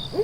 Hey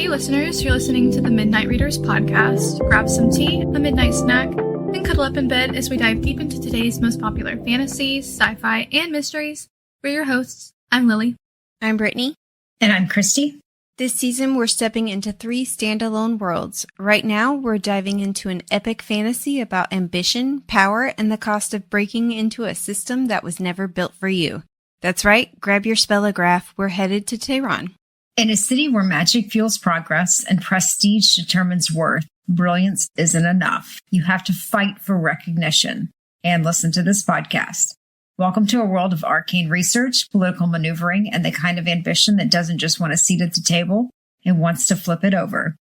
listeners, you're listening to the Midnight Readers podcast. Grab some tea, a midnight snack, and cuddle up in bed as we dive deep into today's most popular fantasies, sci-fi, and mysteries. We're your hosts. I'm Lily. I'm Brittany. And I'm Christy. This season, we're stepping into 3 standalone worlds. Right now, we're diving into an epic fantasy about ambition, power, and the cost of breaking into a system that was never built for you. That's right, grab your spellograph. We're headed to Tehran. In a city where magic fuels progress and prestige determines worth, brilliance isn't enough. You have to fight for recognition and listen to this podcast. Welcome to a world of arcane research, political maneuvering, and the kind of ambition that doesn't just want a seat at the table, it wants to flip it over.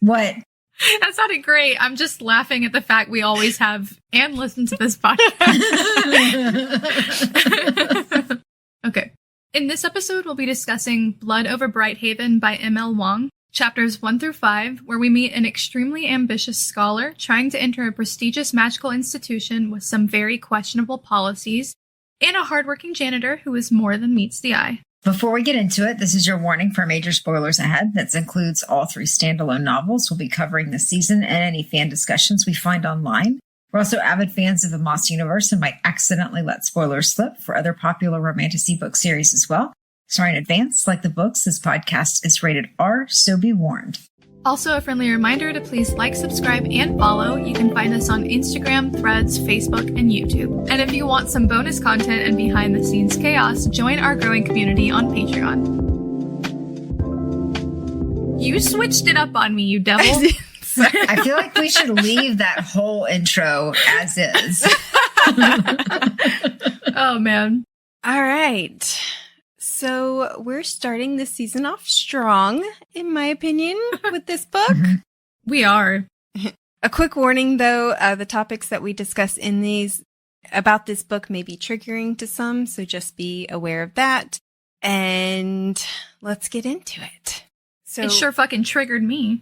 What? That sounded great. I'm just laughing at the fact we always have and listen to this podcast. Okay. In this episode, we'll be discussing Blood Over Brighthaven by M.L. Wang, chapters 1 through 5, where we meet an extremely ambitious scholar trying to enter a prestigious magical institution with some very questionable policies, and a hardworking janitor who is more than meets the eye. Before we get into it, this is your warning for major spoilers ahead. That includes all 3 standalone novels we'll be covering this season and any fan discussions we find online. We're also avid fans of the Moss universe and might accidentally let spoilers slip for other popular romantasy book series as well. Sorry in advance, like the books, this podcast is rated R, so be warned. Also, a friendly reminder to please like, subscribe, and follow. You can find us on Instagram, Threads, Facebook, and YouTube. And if you want some bonus content and behind-the-scenes chaos, join our growing community on Patreon. You switched it up on me, you devil. I feel like we should leave that whole intro as is. Oh, man. All right. So we're starting this season off strong, in my opinion, with this book. We are. A quick warning, though, the topics that we discuss in these about this book may be triggering to some, so just be aware of that. And let's get into it. So It sure fucking triggered me.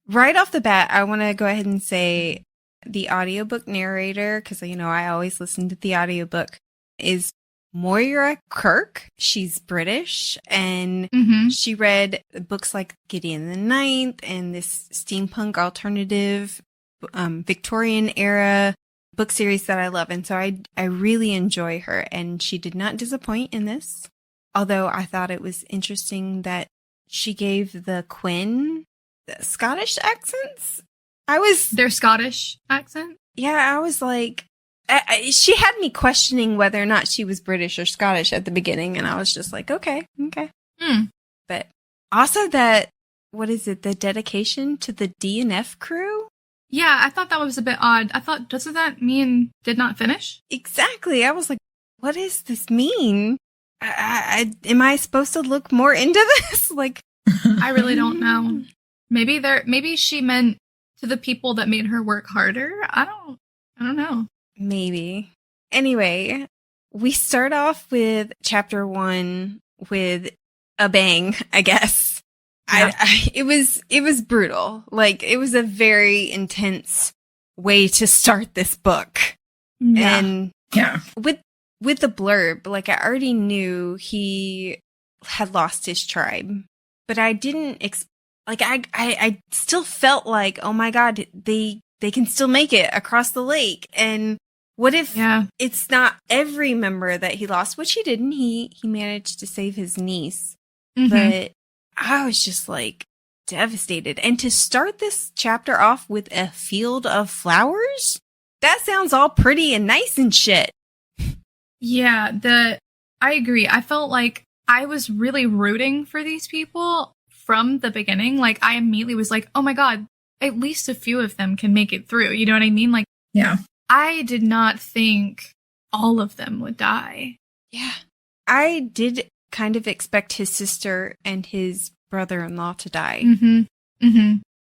Right off the bat, I want to go ahead and say the audiobook narrator, because, you know, I always listen to the audiobook, is Moira Kirk. She's British, and she read books like Gideon the Ninth and this steampunk alternative Victorian era book series that I love. And so I really enjoy her, and she did not disappoint in this. Although I thought it was interesting that she gave the Kwen Scottish accents. Their Scottish accent? Yeah, I was like, she had me questioning whether or not she was British or Scottish at the beginning, and I was just like, okay. But also that, what is it, the dedication to the DNF crew? Yeah, I thought that was a bit odd. I thought, doesn't that mean did not finish? Exactly. I was like, what does this mean? Am I supposed to look more into this? Like, I really don't know. Maybe she meant to the people that made her work harder. I don't know. Maybe. Anyway, we start off with chapter 1 with a bang, I guess. Yeah. It was brutal. Like, it was a very intense way to start this book. Yeah. And with the blurb, like, I already knew he had lost his tribe, but I didn't I still felt like, oh my God, they can still make it across the lake. And what if it's not every member that he lost, which he didn't. He managed to save his niece. But I was just like devastated. And to start this chapter off with a field of flowers, that sounds all pretty and nice and shit. Yeah, I agree. I felt like I was really rooting for these people from the beginning. Like, I immediately was like, oh my God, at least a few of them can make it through. You know what I mean? Like, yeah. I did not think all of them would die. Yeah. I did kind of expect his sister and his brother-in-law to die.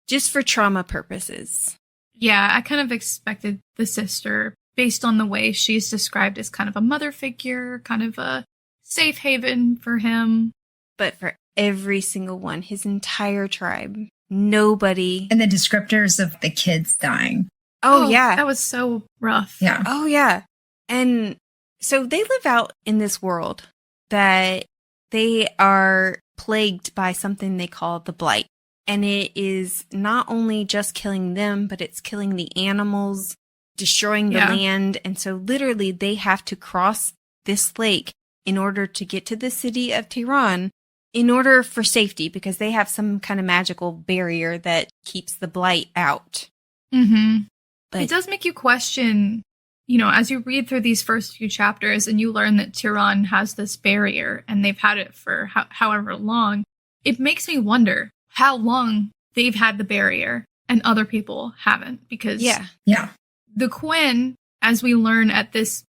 Just for trauma purposes. Yeah, I kind of expected the sister, based on the way she's described as kind of a mother figure, kind of a safe haven for him. But for every single one, his entire tribe. Nobody. And the descriptors of the kids dying. Oh, yeah. That was so rough. Yeah. Oh, yeah. And so they live out in this world that they are plagued by something they call the blight. And it is not only just killing them, but it's killing the animals, destroying the land. And so literally they have to cross this lake in order to get to the city of Tehran in order for safety, because they have some kind of magical barrier that keeps the blight out. Mm-hmm. But it does make you question, as you read through these first few chapters and you learn that Tehran has this barrier and they've had it for however long, it makes me wonder how long they've had the barrier and other people haven't. Because the Kwen, as we learn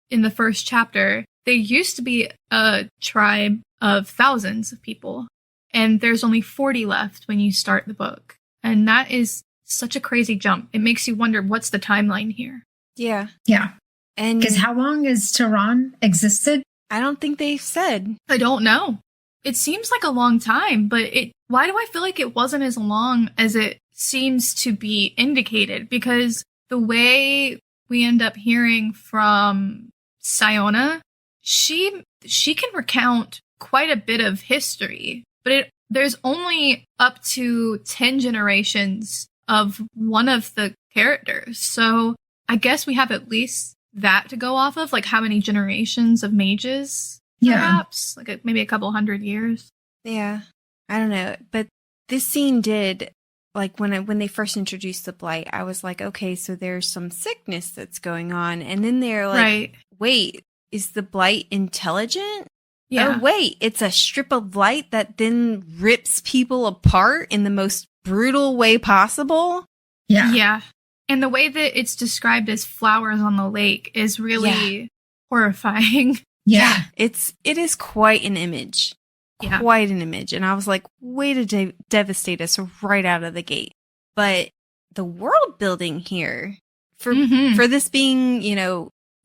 in the first chapter, they used to be a tribe of thousands of people, and there's only 40 left when you start the book. And that is such a crazy jump. It makes you wonder, what's the timeline here? Yeah. Yeah. And because how long has Tehran existed? I don't think they've said. I don't know. It seems like a long time, but why do I feel like it wasn't as long as it seems to be indicated? Because the way we end up hearing from Sciona, she can recount quite a bit of history, but there's only up to 10 generations of one of the characters. So I guess we have at least that to go off of, like how many generations of mages, perhaps, like maybe a couple hundred years. Yeah, I don't know, but this scene did, like when they first introduced the blight, I was like, okay, so there's some sickness that's going on, and then they're like, wait, is the blight intelligent? Yeah. Oh, wait, it's a strip of light that then rips people apart in the most brutal way possible? Yeah. Yeah. And the way that it's described as flowers on the lake is really horrifying. Yeah. It is quite an image. Yeah. Quite an image. And I was like, way to devastate us right out of the gate. But the world building here, for this being,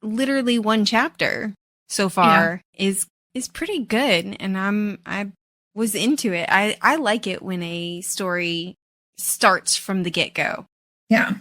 literally one chapter so far, is pretty good. And I was into it. I like it when a story starts from the get-go. Yeah.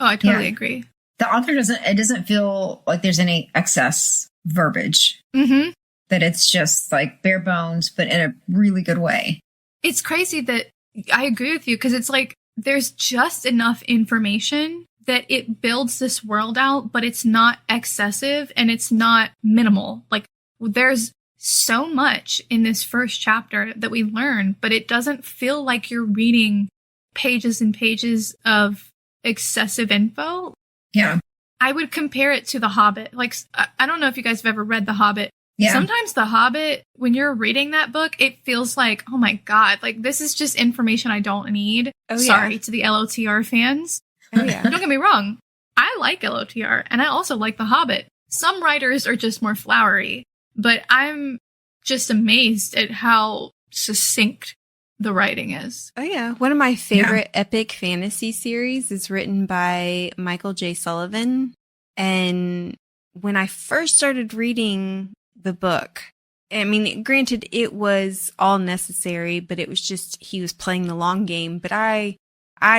Oh, I totally agree. The author doesn't feel like there's any excess verbiage. Mm-hmm. That it's just like bare bones, but in a really good way. It's crazy that I agree with you, because it's like there's just enough information that it builds this world out, but it's not excessive and it's not minimal. Like there's so much in this first chapter that we learn, but it doesn't feel like you're reading pages and pages of excessive info. Yeah. I would compare it to The Hobbit. Like, I don't know if you guys have ever read The Hobbit. Yeah. Sometimes The Hobbit, when you're reading that book, it feels like, oh my God, like this is just information I don't need. Oh, Sorry to the LOTR fans. Oh, yeah. Don't get me wrong. I like LOTR, and I also like The Hobbit. Some writers are just more flowery, but I'm just amazed at how succinct the writing is. Oh, yeah. One of my favorite epic fantasy series is written by Michael J. Sullivan. And when I first started reading the book, I mean, granted, it was all necessary, but it was just he was playing the long game. But I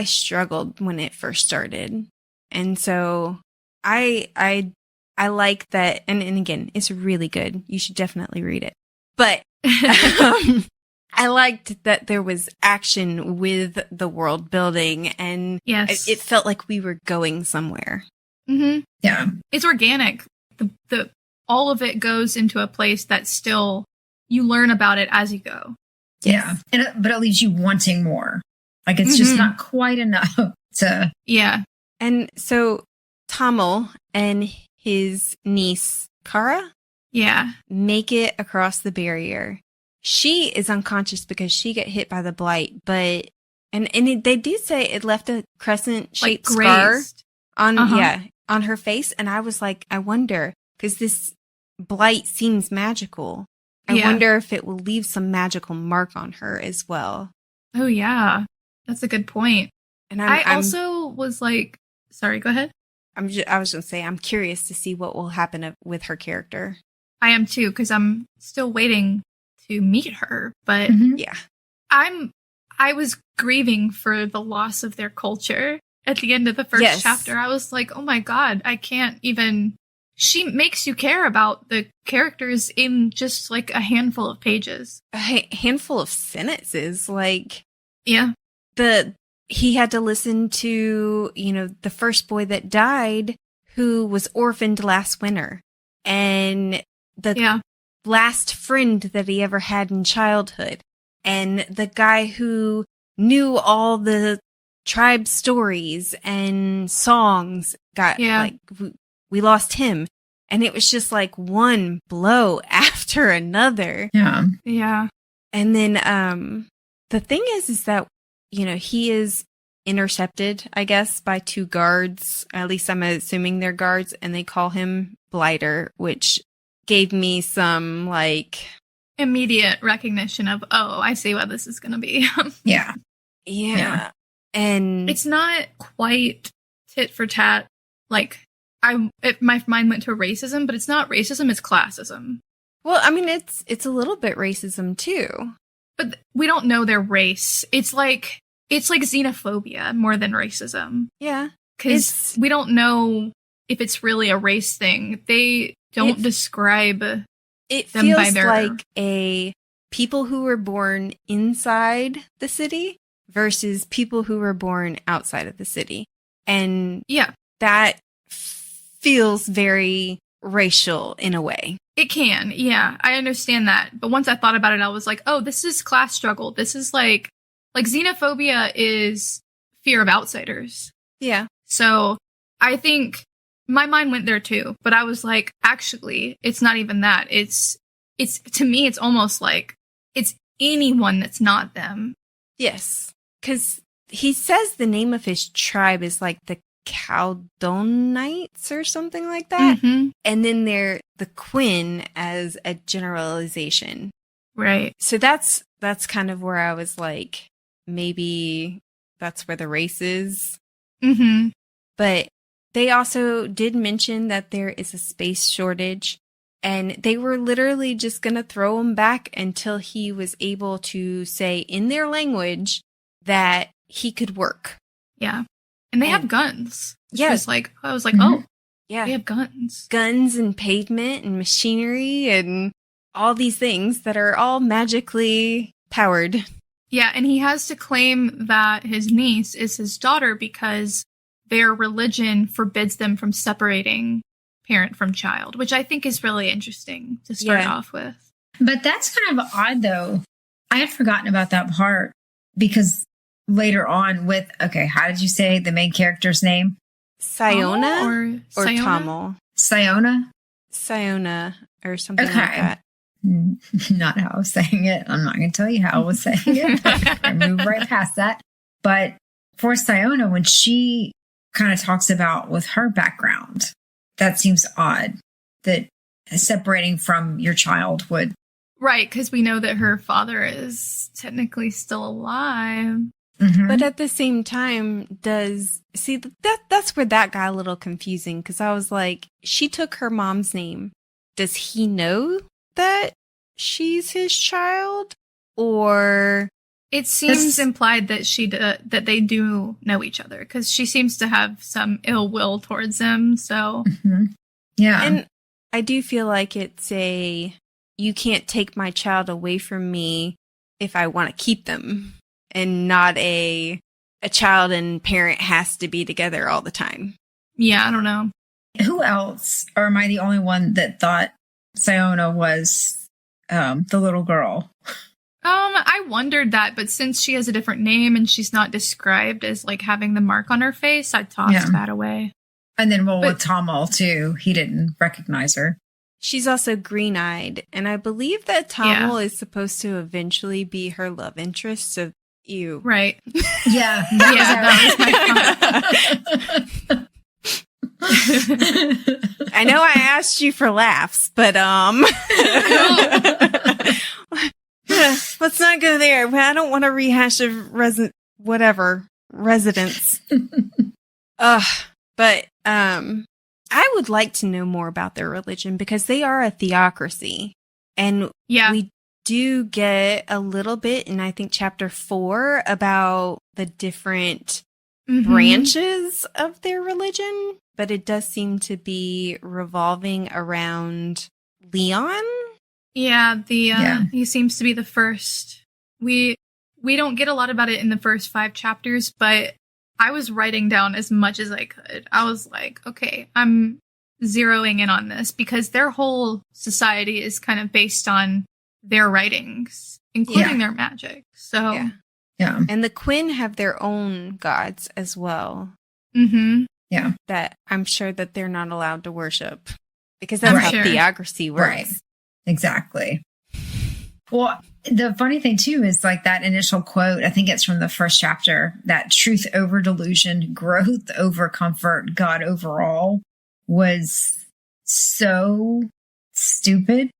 struggled when it first started. And so I like that. And again, it's really good. You should definitely read it. But I liked that there was action with the world building, and it felt like we were going somewhere. Mm-hmm. Yeah. It's organic. The all of it goes into a place that still, you learn about it as you go. Yeah. But it leaves you wanting more. Like it's just not quite enough to. Yeah. And so Thomil and his niece, Kara, make it across the barrier. She is unconscious because she got hit by the blight, but they do say it left a crescent-shaped scar on her face, and I was like, I wonder, because this blight seems magical. I wonder if it will leave some magical mark on her as well. Oh yeah, that's a good point. And I also was like, sorry, go ahead. I was going to say, I'm curious to see what will happen with her character. I am too, because I'm still waiting to meet her, but I was grieving for the loss of their culture at the end of the first chapter. I was like, oh my God, I can't even. She makes you care about the characters in just like a handful of pages. A handful of sentences. Like, yeah. He had to listen to, the first boy that died who was orphaned last winter. And the last friend that he ever had in childhood. And the guy who knew all the tribe stories and songs we lost him. And it was just like one blow after another. Yeah. Yeah. And then the thing is that, he is intercepted, I guess, by 2 guards. At least I'm assuming they're guards, and they call him Blighter, which gave me some immediate recognition of, oh, I see what this is going to be. Yeah. And it's not quite tit for tat. My mind went to racism, but it's not racism, it's classism. Well, I mean, it's a little bit racism too. But we don't know their race. It's like xenophobia more than racism. Yeah. Because we don't know if it's really a race thing. They don't describe it them feels by their... like a people who were born inside the city versus people who were born outside of the city. And that feels very racial in a way. It can, yeah. I understand that. But once I thought about it, I was like, oh, this is class struggle. This is like xenophobia is fear of outsiders. Yeah. So I think my mind went there too. But I was like, actually, it's not even that. It's to me, it's almost like it's anyone that's not them. Yes. Because he says the name of his tribe is like the Caldonites or something like that. Mm-hmm. And then they're the Kwen as a generalization. Right. So that's kind of where I was like, maybe that's where the race is. Mm-hmm. But they also did mention that there is a space shortage, and they were literally just going to throw him back until he was able to say in their language that he could work. Yeah. And they have guns. Yeah. I was like, oh, yeah, they have guns. Guns and pavement and machinery and all these things that are all magically powered. Yeah, and he has to claim that his niece is his daughter because their religion forbids them from separating parent from child, which I think is really interesting to start off with. But that's kind of odd, though. I had forgotten about that part because later on how did you say the main character's name? Sciona or Thomil? Sciona or something like that. Not how I was saying it. I'm not going to tell you how I was saying it. I move right past that. But for Sciona, when she kind of talks about with her background, that seems odd that separating from your child would. Right, because we know that her father is technically still alive. Mm-hmm. But at the same time, that's where that got a little confusing, because I was like, she took her mom's name. Does he know that she's his child? Or it seems implied that that they do know each other, because she seems to have some ill will towards him. So yeah, and I do feel like it's you can't take my child away from me if I want to keep them. And not a child and parent has to be together all the time. Yeah, I don't know. Who else? Or am I the only one that thought Sciona was the little girl? I wondered that, but since she has a different name and she's not described as like having the mark on her face, I tossed that away. And then with Thomil too, he didn't recognize her. She's also green-eyed, and I believe that Thomil is supposed to eventually be her love interest, so you. Right. Yeah. That was my I know I asked you for laughs, but let's not go there. I don't want to rehash of residents. But I would like to know more about their religion, because they are a theocracy, and we do get a little bit in, I think, chapter 4 about the different branches of their religion, but it does seem to be revolving around Leon. Yeah, he seems to be the first. We don't get a lot about it in the first 5 chapters, but I was writing down as much as I could. I was like, okay, I'm zeroing in on this because their whole society is kind of based on their writings, including their magic. So, yeah. And the Kwen have their own gods as well. Mm-hmm. Yeah. That I'm sure that they're not allowed to worship because that's how theocracy works. Right. Exactly. Well, the funny thing too is like that initial quote, I think it's from the first chapter, that truth over delusion, growth over comfort, God over all, was so stupid.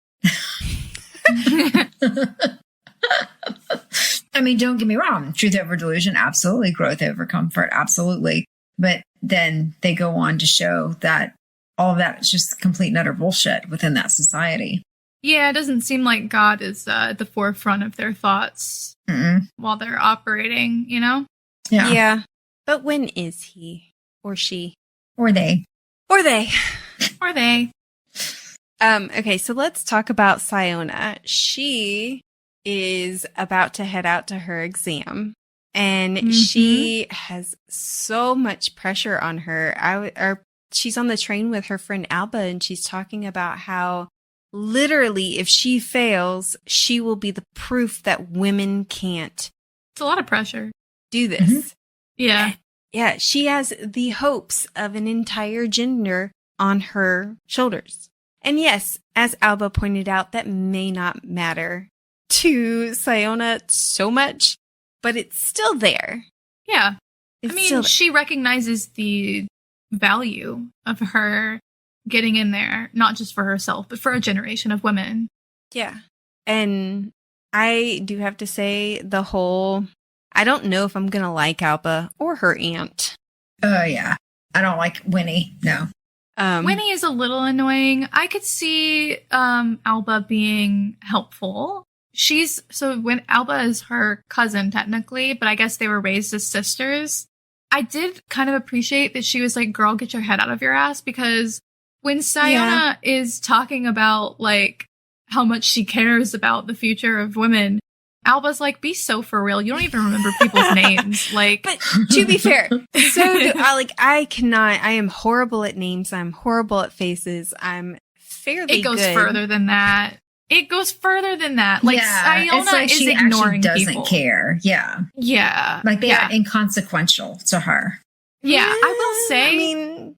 I mean, don't get me wrong. Truth over delusion, absolutely. Growth over comfort, absolutely. But then they go on to show that all of that is just complete and utter bullshit within that society. Yeah, it doesn't seem like God is at the forefront of their thoughts while they're operating, you know? Yeah. Yeah. But when is he or she? Or they. Or they. Or they. Okay, so let's talk about Sciona. She is about to head out to her exam, and she has so much pressure on her. She's on the train with her friend Alba, and she's talking about how literally if she fails, she will be the proof that women can't. It's a lot of pressure. Do this. Yeah. Yeah, she has the hopes of an entire gender on her shoulders. And yes, as Alba pointed out, that may not matter to Sciona so much, but it's still there. Yeah. It's I mean, she recognizes the value of her getting in there, not just for herself, but for a generation of women. Yeah. And I do have to say I don't know if I'm going to like Alba or her aunt. Oh, yeah. I don't like Winnie. No. Winnie is a little annoying. I could see Alba being helpful. When Alba is her cousin technically, but I guess they were raised as sisters. I did kind of appreciate that she was like, girl, get your head out of your ass, because when Sciona is talking about like how much she cares about the future of women, Alba's like, be so for real. You don't even remember people's names. Like, but to be fair, so do I cannot. I am horrible at names. I'm horrible at faces. I'm fairly. It goes good. further than that. Like, Sciona is she ignoring doesn't people. Care. Yeah. Yeah. Like they are inconsequential to her. Yeah, I will say. I mean,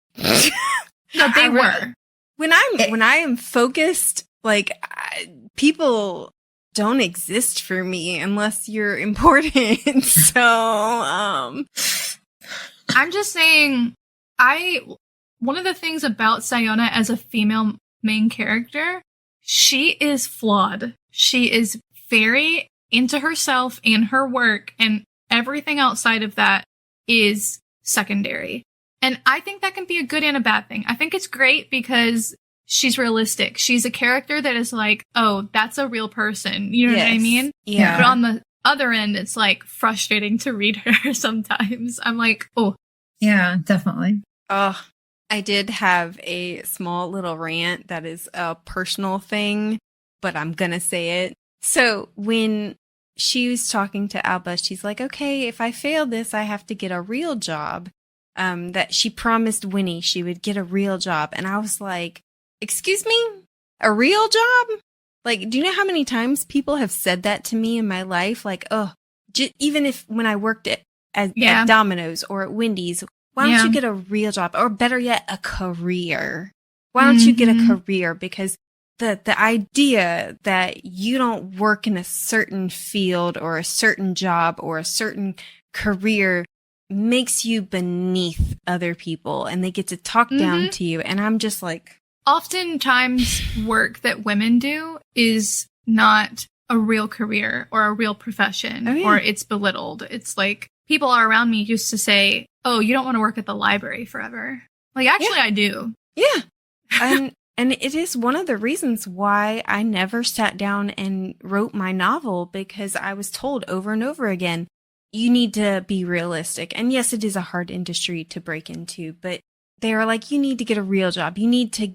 no, they were. When I am focused, like people don't exist for me unless you're important. So, I'm just saying, one of the things about Sciona as a female main character, she is flawed. She is very into herself and her work, and everything outside of that is secondary. And I think that can be a good and a bad thing. I think it's great because she's realistic. She's a character that is like, oh, that's a real person. You know what I mean? Yeah. But on the other end, it's like frustrating to read her sometimes. I'm like, oh. Yeah, definitely. Oh, I did have a small little rant that is a personal thing, but I'm going to say it. So when she was talking to Alba, she's like, okay, if I fail this, I have to get a real job. That she promised Winnie she would get a real job. And I was like, excuse me? A real job? Like, do you know how many times people have said that to me in my life? Like, oh, even if when I worked at Domino's or at Wendy's, why don't you get a real job? Or better yet, a career. Why don't you get a career? Because the idea that you don't work in a certain field or a certain job or a certain career makes you beneath other people, and they get to talk down to you. And I'm just like, oftentimes work that women do is not a real career or a real profession, or it's belittled. It's like people around me used to say, oh, you don't want to work at the library forever. Like, actually, I do. Yeah. And And it is one of the reasons why I never sat down and wrote my novel, because I was told over and over again, you need to be realistic. And yes, it is a hard industry to break into, but they are like, you need to get a real job. You need to,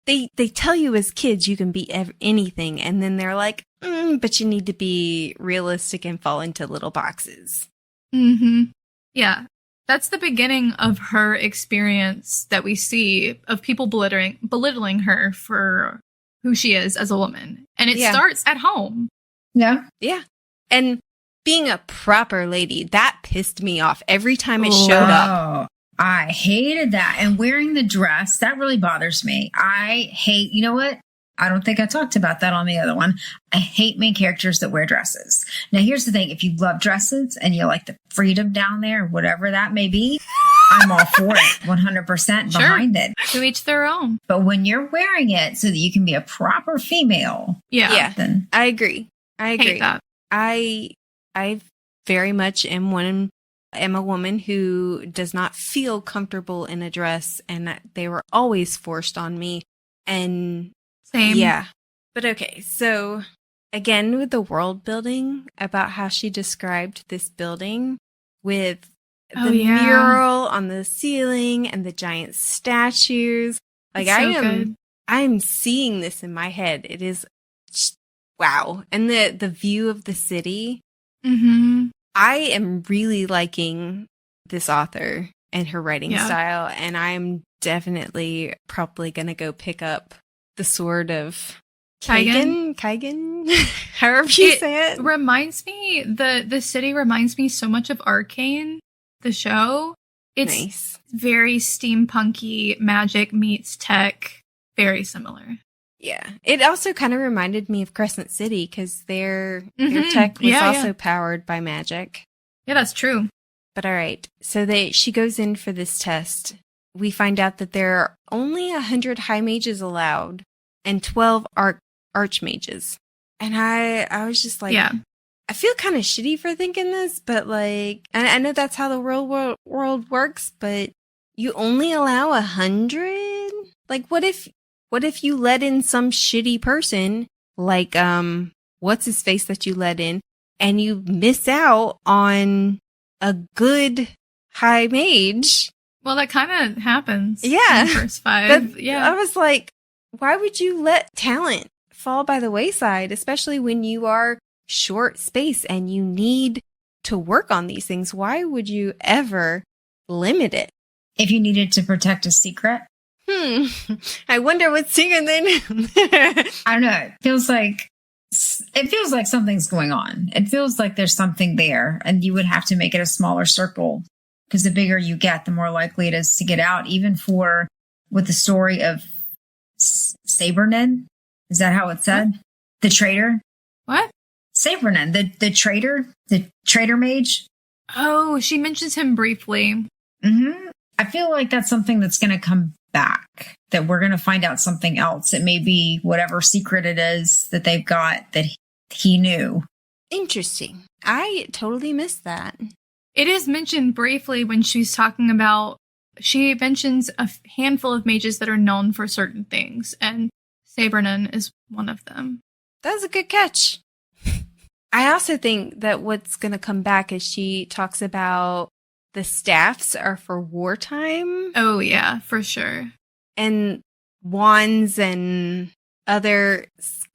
they tell you as kids you can be anything. And then they're like, but you need to be realistic and fall into little boxes. Mm-hmm. Yeah. That's the beginning of her experience that we see of people belittling her for who she is as a woman. And it starts at home. Yeah. Yeah. And being a proper lady, that pissed me off every time it showed up. I hated that. And wearing the dress, that really bothers me. I hate, you know what? I don't think I talked about that on the other one. I hate main characters that wear dresses. Now, here's the thing. If you love dresses and you like the freedom down there, whatever that may be, I'm all for it. 100% behind it. To each their own. But when you're wearing it so that you can be a proper female. Yeah. Then I agree. Hate that. I very much am a woman who does not feel comfortable in a dress, and they were always forced on me. And same. Yeah. But okay, so again, with the world building about how she described this building with the mural on the ceiling and the giant statues. Like, I'm seeing this in my head. It is wow. And the view of the city. Mm-hmm. I am really liking this author and her writing style, and I'm definitely probably going to go pick up The Sword of Kaigen, however you say it. Reminds me, the city reminds me so much of Arcane, the show. It's nice. Very steampunky, magic meets tech, very similar. Yeah. It also kind of reminded me of Crescent City, because their tech was also powered by magic. Yeah, that's true. But all right. So she goes in for this test. We find out that there are only 100 highmages allowed and 12 archmages. And I was just like, I feel kind of shitty for thinking this, but like, and I know that's how the real world works, but you only allow 100? Like, what if you let in some shitty person, like, what's his face that you let in, and you miss out on a good high mage? Well, that kind of happens. Yeah. In the first 5. I was like, why would you let talent fall by the wayside, especially when you are short space and you need to work on these things? Why would you ever limit it? If you needed to protect a secret. I wonder what secret they knew. I don't know. It feels like something's going on. It feels like there's something there, and you would have to make it a smaller circle, because the bigger you get, the more likely it is to get out. Even with the story of Sabernin, is that how it's said? What? The traitor. What? Sabernin, the traitor mage. Oh, she mentions him briefly. Mm-hmm. I feel like that's something that's going to come back, that we're going to find out something else. It may be whatever secret it is that they've got that he knew. Interesting. I totally missed that. It is mentioned briefly when she's talking about, she mentions a handful of mages that are known for certain things, and Sabernin is one of them. That's a good catch. I also think that what's going to come back is she talks about the staffs are for wartime. Oh, yeah, for sure. And wands and other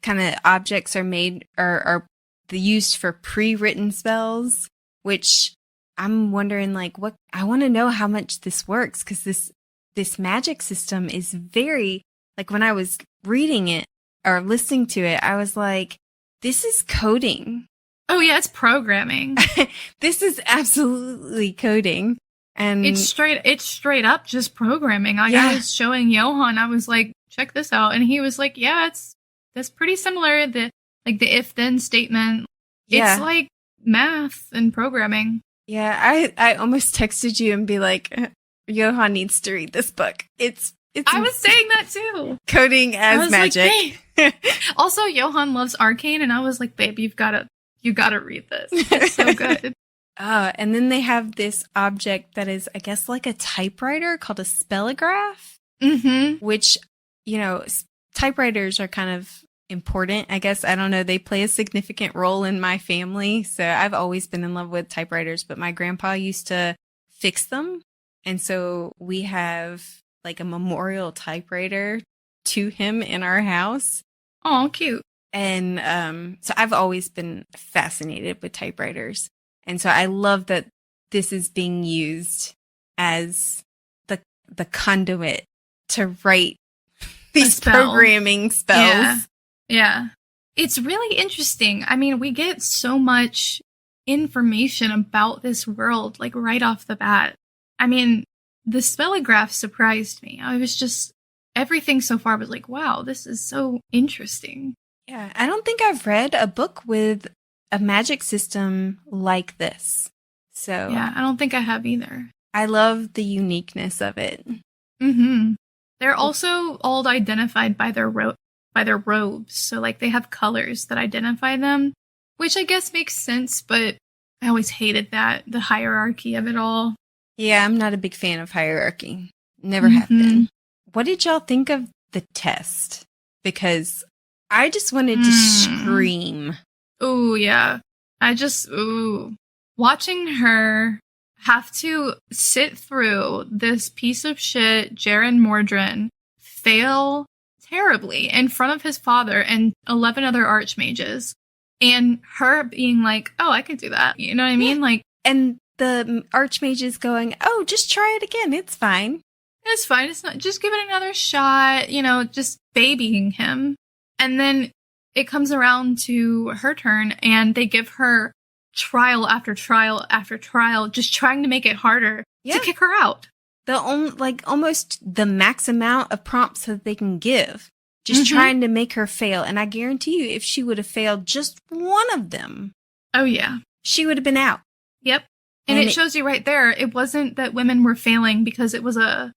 kind of objects are used for pre-written spells, which I'm wondering, like, what, I want to know how much this works, because this magic system is very, like, when I was reading it or listening to it, I was like, this is coding. Oh, yeah, it's programming. This is absolutely coding. And it's straight up just programming. I was showing Johan, I was like, check this out. And he was like, yeah, that's pretty similar. The if then statement. It's like math and programming. Yeah, I almost texted you and be like, Johan needs to read this book. It's I was saying that too. Coding as magic. Like, also, Johan loves Arcane, and I was like, babe, you gotta read this. It's so good. And then they have this object that is, I guess, like a typewriter called a spellograph, mm-hmm. which typewriters are kind of important, I guess. I don't know. They play a significant role in my family. So I've always been in love with typewriters, but my grandpa used to fix them. And so we have like a memorial typewriter to him in our house. Oh, cute. And so I've always been fascinated with typewriters. And so I love that this is being used as the conduit to write these programming spells. Yeah. It's really interesting. I mean, we get so much information about this world, like right off the bat. I mean, the spellograph surprised me. I was just, everything so far was like, wow, this is so interesting. Yeah, I don't think I've read a book with a magic system like this. So yeah, I don't think I have either. I love the uniqueness of it. Mm-hmm. They're also all identified by their robes. So like they have colors that identify them, which I guess makes sense, but I always hated that, the hierarchy of it all. Yeah, I'm not a big fan of hierarchy. Never have been. What did y'all think of the test? Because I just wanted to scream. Oh, yeah. Watching her have to sit through this piece of shit, Jaren Mordrin, fail terribly in front of his father and 11 other archmages. And her being like, oh, I can do that. You know what I mean? Like, and the archmages going, oh, just try it again. It's fine. It's fine. It's not, just give it another shot, just babying him. And then it comes around to her turn and they give her trial after trial after trial, just trying to make it harder to kick her out. Almost the max amount of prompts that they can give, just trying to make her fail. And I guarantee you, if she would have failed just one of them, oh yeah, she would have been out. Yep. And it shows you right there, it wasn't that women were failing because it was a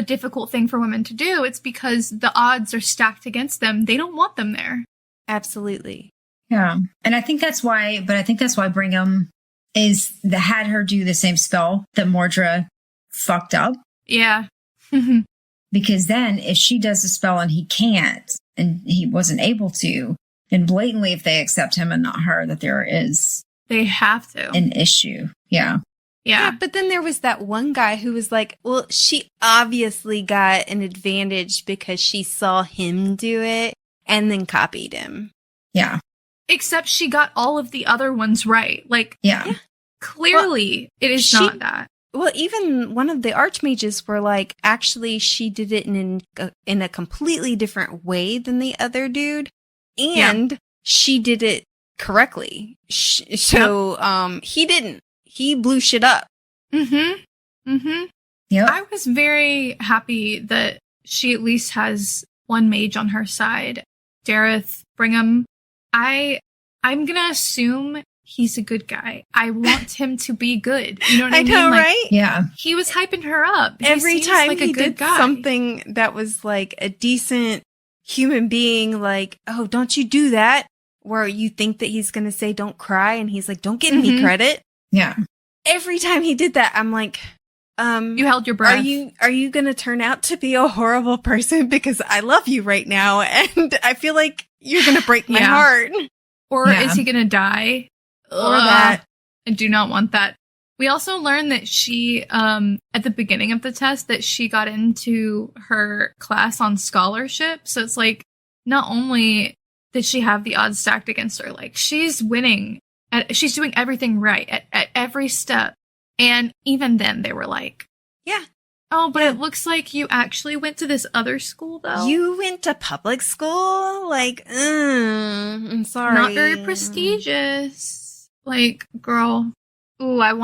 difficult thing for women to do. It's because the odds are stacked against them. They don't want them there. Absolutely. Yeah. And I think that's why Brigham had her do the same spell that Mordra fucked up. Yeah. Because then if she does the spell and he can't, and he wasn't able to, then blatantly if they accept him and not her, that there is... They have to. An issue. Yeah. Yeah. But then there was that one guy who was like, well, she obviously got an advantage because she saw him do it and then copied him. Yeah. Except she got all of the other ones right. Like, yeah. Clearly, it is not that. Well, even one of the archmages were like, actually, she did it in a completely different way than the other dude. And she did it correctly. So, he didn't. He blew shit up. Yep. I was very happy that she at least has one mage on her side. Dareth Brigham. I'm gonna assume he's a good guy. I want him to be good. You know what I mean? know, like, right? Yeah. He was hyping her up. Every time like he a good did guy. something that was like a decent human being, like, oh, don't you do that? Where you think that he's going to say, don't cry. And he's like, don't give me credit. Yeah. Every time he did that, I'm like, you held your breath. Are you going to turn out to be a horrible person? Because I love you right now. And I feel like you're going to break my heart. Or is he going to die? Or that. I do not want that. We also learned that she, at the beginning of the test, that she got into her class on scholarship. So it's like, not only did she have the odds stacked against her, like, she's winning. She's doing everything right at every step. And even then, they were like, yeah. Oh, but it looks like you actually went to this other school, though. You went to public school? Like, I'm sorry. Not very prestigious. Like, girl. Ooh, I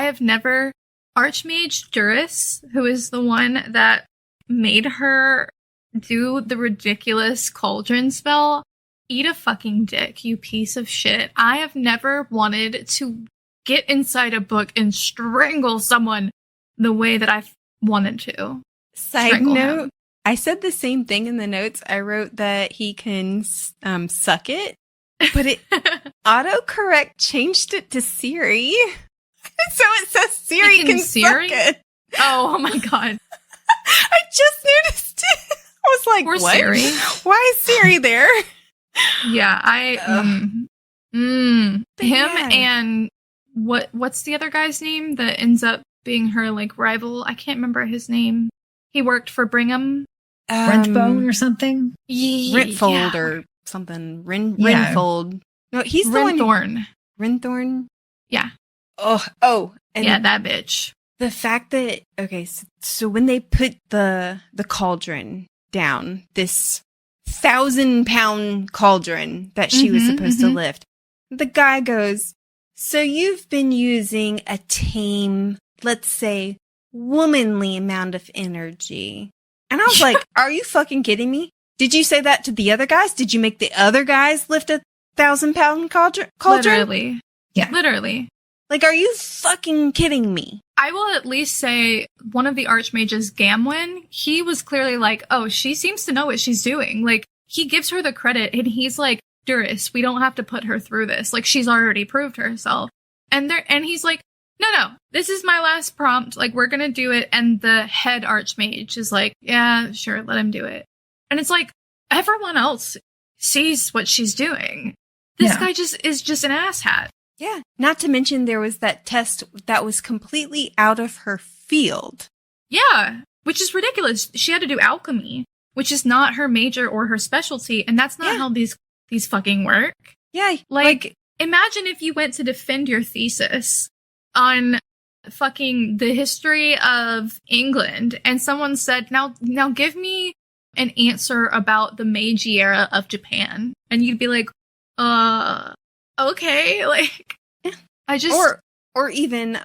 have never... Archmage Duris, who is the one that made her do the ridiculous cauldron spell, eat a fucking dick, you piece of shit. I have never wanted to get inside a book and strangle someone the way that I've wanted to. Side note, I said the same thing in the notes. I wrote that he can suck it, but it autocorrect changed it to Siri. So it says Siri can suck it. Oh my god. I just noticed it. was like, Poor what? Siri. Why is Siri there? Yeah, him Yeah. and what's the other guy's name that ends up being her like rival? I can't remember his name. He worked for Brigham. Rentbone or something? Rentfold or something. Renfold. No, he's the one. Renthorn. Renthorn? Yeah. Oh. And Yeah, that bitch. the fact that, okay, so when they put the cauldron down, this 1,000-pound cauldron that she was supposed to lift, the guy goes, so you've been using a tame, let's say, womanly amount of energy. And I was like, are you fucking kidding me? Did you say that to the other guys? Did you make the other guys lift a 1,000-pound cauldron? Literally. Yeah. Literally. Like, are you fucking kidding me? I will at least say one of the archmages, Gamwen, he was clearly like, oh, she seems to know what she's doing. Like, he gives her the credit and he's like, Duris, we don't have to put her through this. Like, she's already proved herself. And he's like, no, this is my last prompt. Like, we're gonna do it. And the head archmage is like, yeah, sure, let him do it. And it's like, everyone else sees what she's doing. This guy is just an asshat. Yeah. Not to mention there was that test that was completely out of her field. Yeah, which is ridiculous. She had to do alchemy, which is not her major or her specialty. And that's not how these fucking work. Yeah. Like, imagine if you went to defend your thesis on fucking the history of England and someone said, now give me an answer about the Meiji era of Japan. And you'd be like, okay, like, I just... Or even,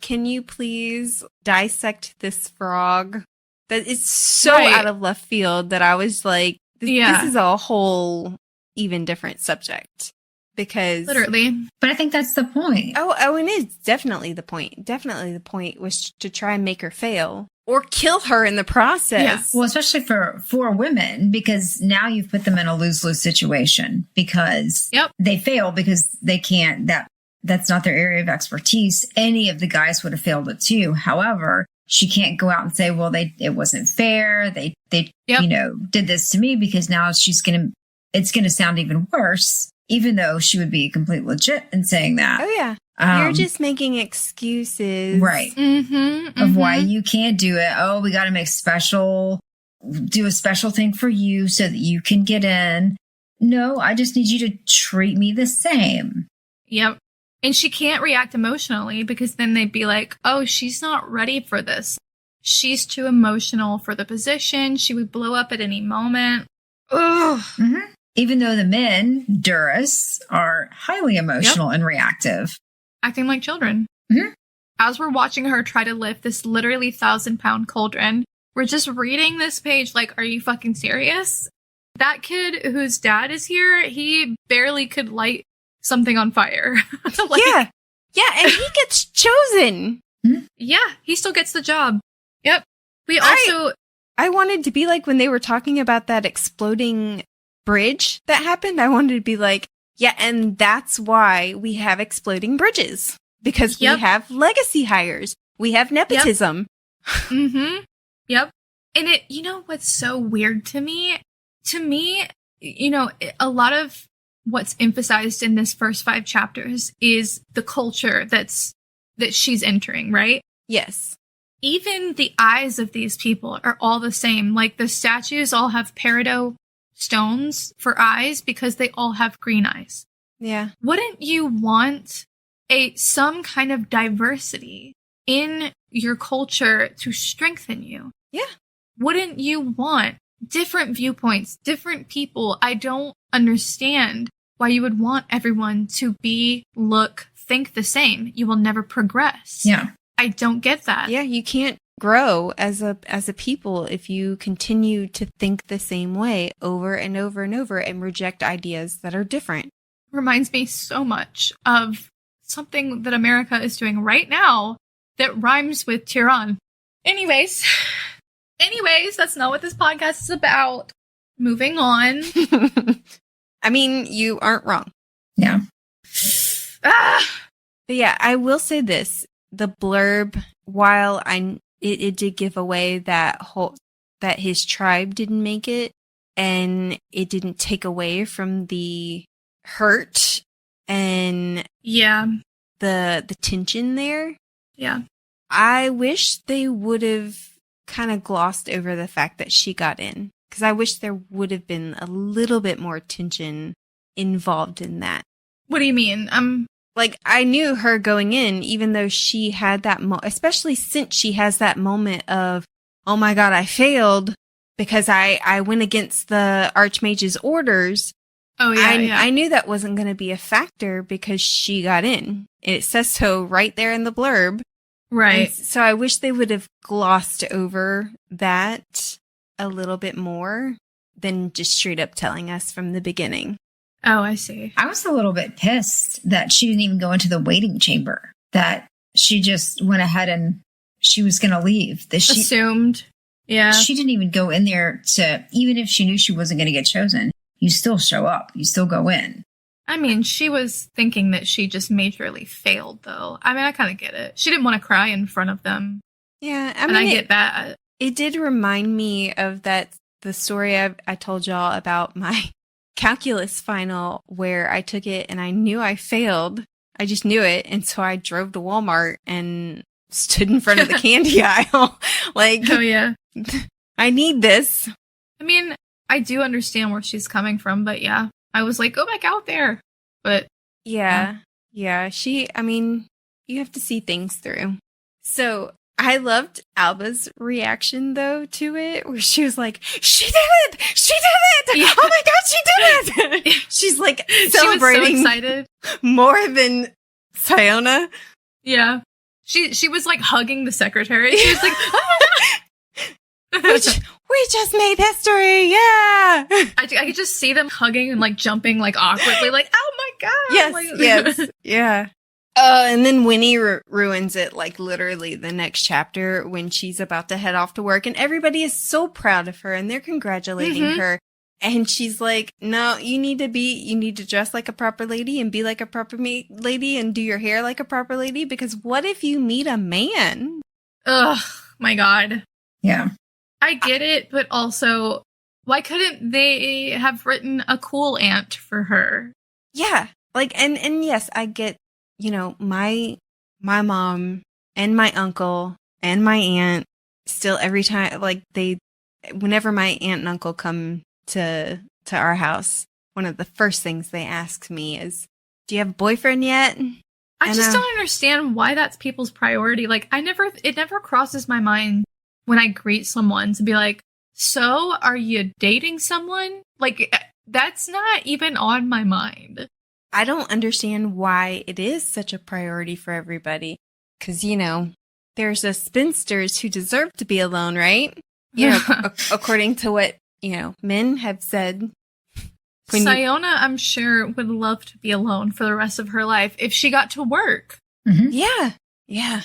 can you please dissect this frog? That is so out of left field that I was like, this is a whole even different subject. Because... Literally. But I think that's the point. Oh, and it's definitely the point. Definitely the point was to try and make her fail. Or kill her in the process. Yeah. Well, especially for women, because now you've put them in a lose-lose situation because they fail because they can't, that's not their area of expertise. Any of the guys would have failed it too. However, she can't go out and say, well, it wasn't fair. They did this to me because now it's going to sound even worse, even though she would be complete legit in saying that. Oh, yeah. You're just making excuses. Right. Of why you can't do it. Oh, we got to do a special thing for you so that you can get in. No, I just need you to treat me the same. Yep. And she can't react emotionally because then they'd be like, oh, she's not ready for this. She's too emotional for the position. She would blow up at any moment. Ugh. Mm-hmm. Even though the men, Duris, are highly emotional and reactive. Acting like children. Mm-hmm. As we're watching her try to lift this literally 1,000-pound cauldron, we're just reading this page like, are you fucking serious? That kid whose dad is here, he barely could light something on fire. Yeah, and he gets chosen. Yeah, he still gets the job. Yep. We also... I wanted to be like when they were talking about that exploding bridge that happened. I wanted to be like, yeah, and that's why we have exploding bridges. Because we have legacy hires. We have nepotism. Yep. Yep. And you know what's so weird to me? To me, a lot of what's emphasized in this first 5 chapters is the culture that she's entering, right? Yes. Even the eyes of these people are all the same. Like, the statues all have peridot stones for eyes because they all have green eyes. Yeah. Wouldn't you want some kind of diversity in your culture to strengthen you? Yeah. Wouldn't you want different viewpoints, different people? I don't understand why you would want everyone to think the same. You will never progress. Yeah. I don't get that. Yeah, you can't grow as a people if you continue to think the same way over and over and over and reject ideas that are different. Reminds me so much of something that America is doing right now that rhymes with Tyrann. Anyways, that's not what this podcast is about. Moving on. I mean, you aren't wrong. Yeah. But yeah, I will say this. The blurb, while it did give away that whole that his tribe didn't make it, and it didn't take away from the hurt and Yeah. the tension there. Yeah. I wish they would have kind of glossed over the fact that she got in, because I wish there would have been a little bit more tension involved in that. What do you mean? Like, I knew her going in, even though she had that especially since she has that moment of, oh my god, I failed because I went against the Archmage's orders. Oh yeah, I knew that wasn't going to be a factor because she got in. It says so right there in the blurb. Right. And so I wish they would have glossed over that a little bit more than just straight up telling us from the beginning. Oh, I see. I was a little bit pissed that she didn't even go into the waiting chamber, that she just went ahead and she was going to leave. That she assumed. Yeah. She didn't even go in there to, even if she knew she wasn't going to get chosen, you still show up. You still go in. I mean, she was thinking that she just majorly failed, though. I mean, I kind of get it. She didn't want to cry in front of them. Yeah, I mean, I get that. It did remind me of the story I told y'all about my calculus final, where I took it and I knew I failed. I just knew it. And so I drove to Walmart and stood in front of the candy aisle. Like, oh, yeah. I need this. I mean, I do understand where she's coming from, but yeah, I was like, go back out there. But yeah. I mean, you have to see things through. So I loved Alba's reaction, though, to it, where she was like, she did it! She did it! Yeah. Oh my god, she did it! She's like celebrating she was so excited. More than Sciona. Yeah. She was like hugging the secretary. She was like, we just made history, yeah! I could just see them hugging and like jumping like awkwardly, like, oh my god! Yes, like, yes, yeah. And then Winnie ruins it, like literally the next chapter when she's about to head off to work, and everybody is so proud of her and they're congratulating her. And she's like, no, you need to dress like a proper lady and be like a proper lady and do your hair like a proper lady, because what if you meet a man? Ugh, my god. Yeah. I get it, but also, why couldn't they have written a cool aunt for her? Yeah. Like, and yes, I get, my mom and my uncle and my aunt still every time, like whenever my aunt and uncle come to our house, one of the first things they ask me is, do you have a boyfriend yet? I just don't understand why that's people's priority. Like, it never crosses my mind when I greet someone to be like, so are you dating someone? Like, that's not even on my mind. I don't understand why it is such a priority for everybody. Because, there's the spinsters who deserve to be alone, right? According to what, men have said. Sciona, I'm sure, would love to be alone for the rest of her life if she got to work. Mm-hmm. Yeah. Yeah.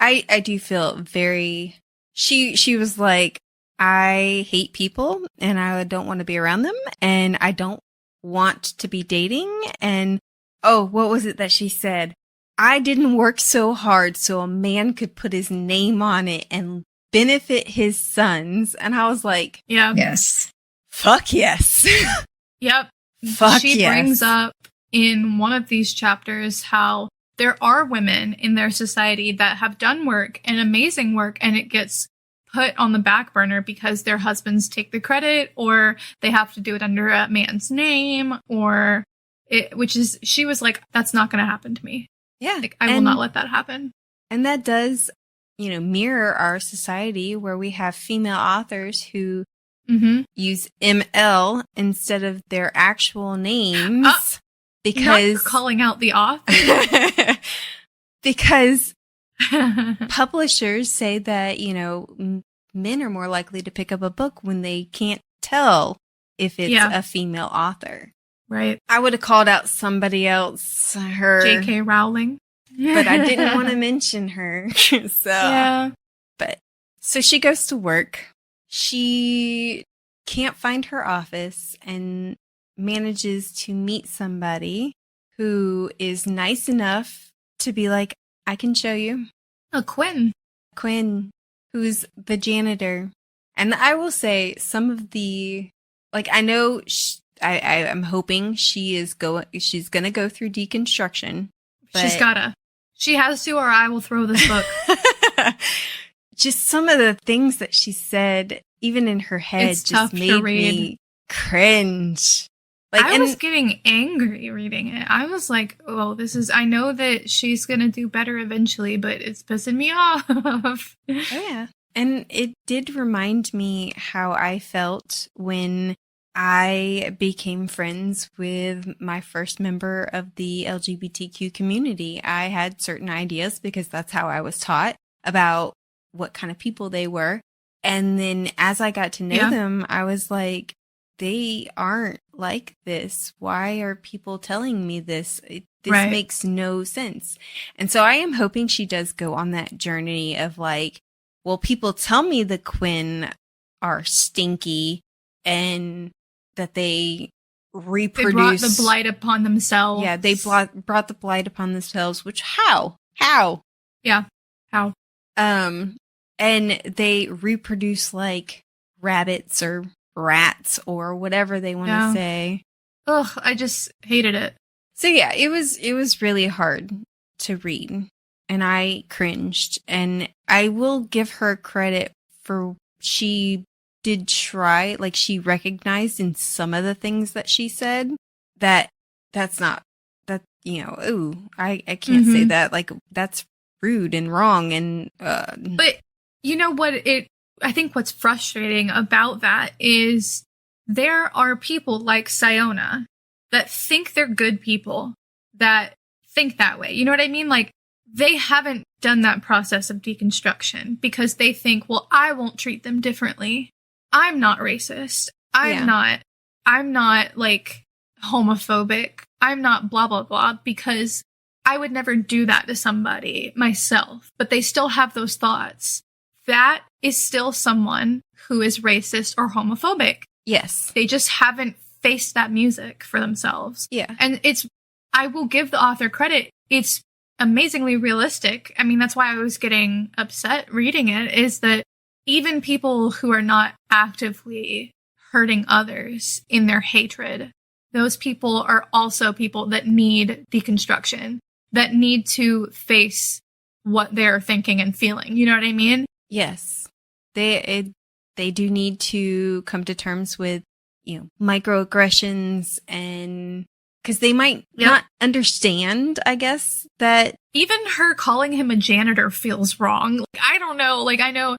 I do feel very... She was like, I hate people and I don't want to be around them and I don't want to be dating. And, what was it that she said? I didn't work so hard so a man could put his name on it and benefit his sons. And I was like, yeah. Yes. Fuck yes. Yep. Fuck she yes. brings up in one of these chapters how there are women in their society that have done work and amazing work, and it gets put on the back burner because their husbands take the credit, or they have to do it under a man's name, she was like, that's not going to happen to me. Yeah. Like, I will not let that happen. And that does, mirror our society where we have female authors who use ML instead of their actual names because not calling out the author. because publishers say that, men are more likely to pick up a book when they can't tell if it's a female author. Right. I would have called out somebody else, her J.K. Rowling. But I didn't want to mention her. So she goes to work. She can't find her office and manages to meet somebody who is nice enough to be like, I can show you. Kwen. Kwen, who's the janitor And I will say some of the, like, I know I'm hoping she's going to go through deconstruction. She's gotta. She has to, or I will throw this book. Just some of the things that she said, even in her head, It's just tough to made read. me cringe. Like, I was getting angry reading it. I was like, oh, I know that she's going to do better eventually, but it's pissing me off. Oh, yeah. And it did remind me how I felt when I became friends with my first member of the LGBTQ community. I had certain ideas because that's how I was taught about what kind of people they were. And then as I got to know them, I was like, they aren't like this. Why are people telling me this? This makes no sense. And so I am hoping she does go on that journey of like, well, people tell me the Kwen are stinky and that they reproduce. They brought the blight upon themselves. Yeah, they brought the blight upon themselves, which how? Yeah, how? And they reproduce like rabbits or rats or whatever they want to say. Ugh, I just hated it. So yeah, it was really hard to read and I cringed, and I will give her credit for she did try, like she recognized in some of the things that she said that's not, that, you know, ooh, I can't say that, like that's rude and wrong. And but you know what, I think what's frustrating about that is there are people like Sciona that think they're good people that think that way. You know what I mean? Like, they haven't done that process of deconstruction because they think, well, I won't treat them differently. I'm not racist. I'm not like homophobic. I'm not blah, blah, blah, because I would never do that to somebody myself, but they still have those thoughts. That is still someone who is racist or homophobic. Yes. They just haven't faced that music for themselves. Yeah. And I will give the author credit. It's amazingly realistic. I mean, that's why I was getting upset reading it, is that even people who are not actively hurting others in their hatred, those people are also people that need deconstruction, that need to face what they're thinking and feeling. You know what I mean? Yes. They do need to come to terms with, you know, microaggressions, and because they might not understand, I guess, that even her calling him a janitor feels wrong. Like, I don't know. Like, I know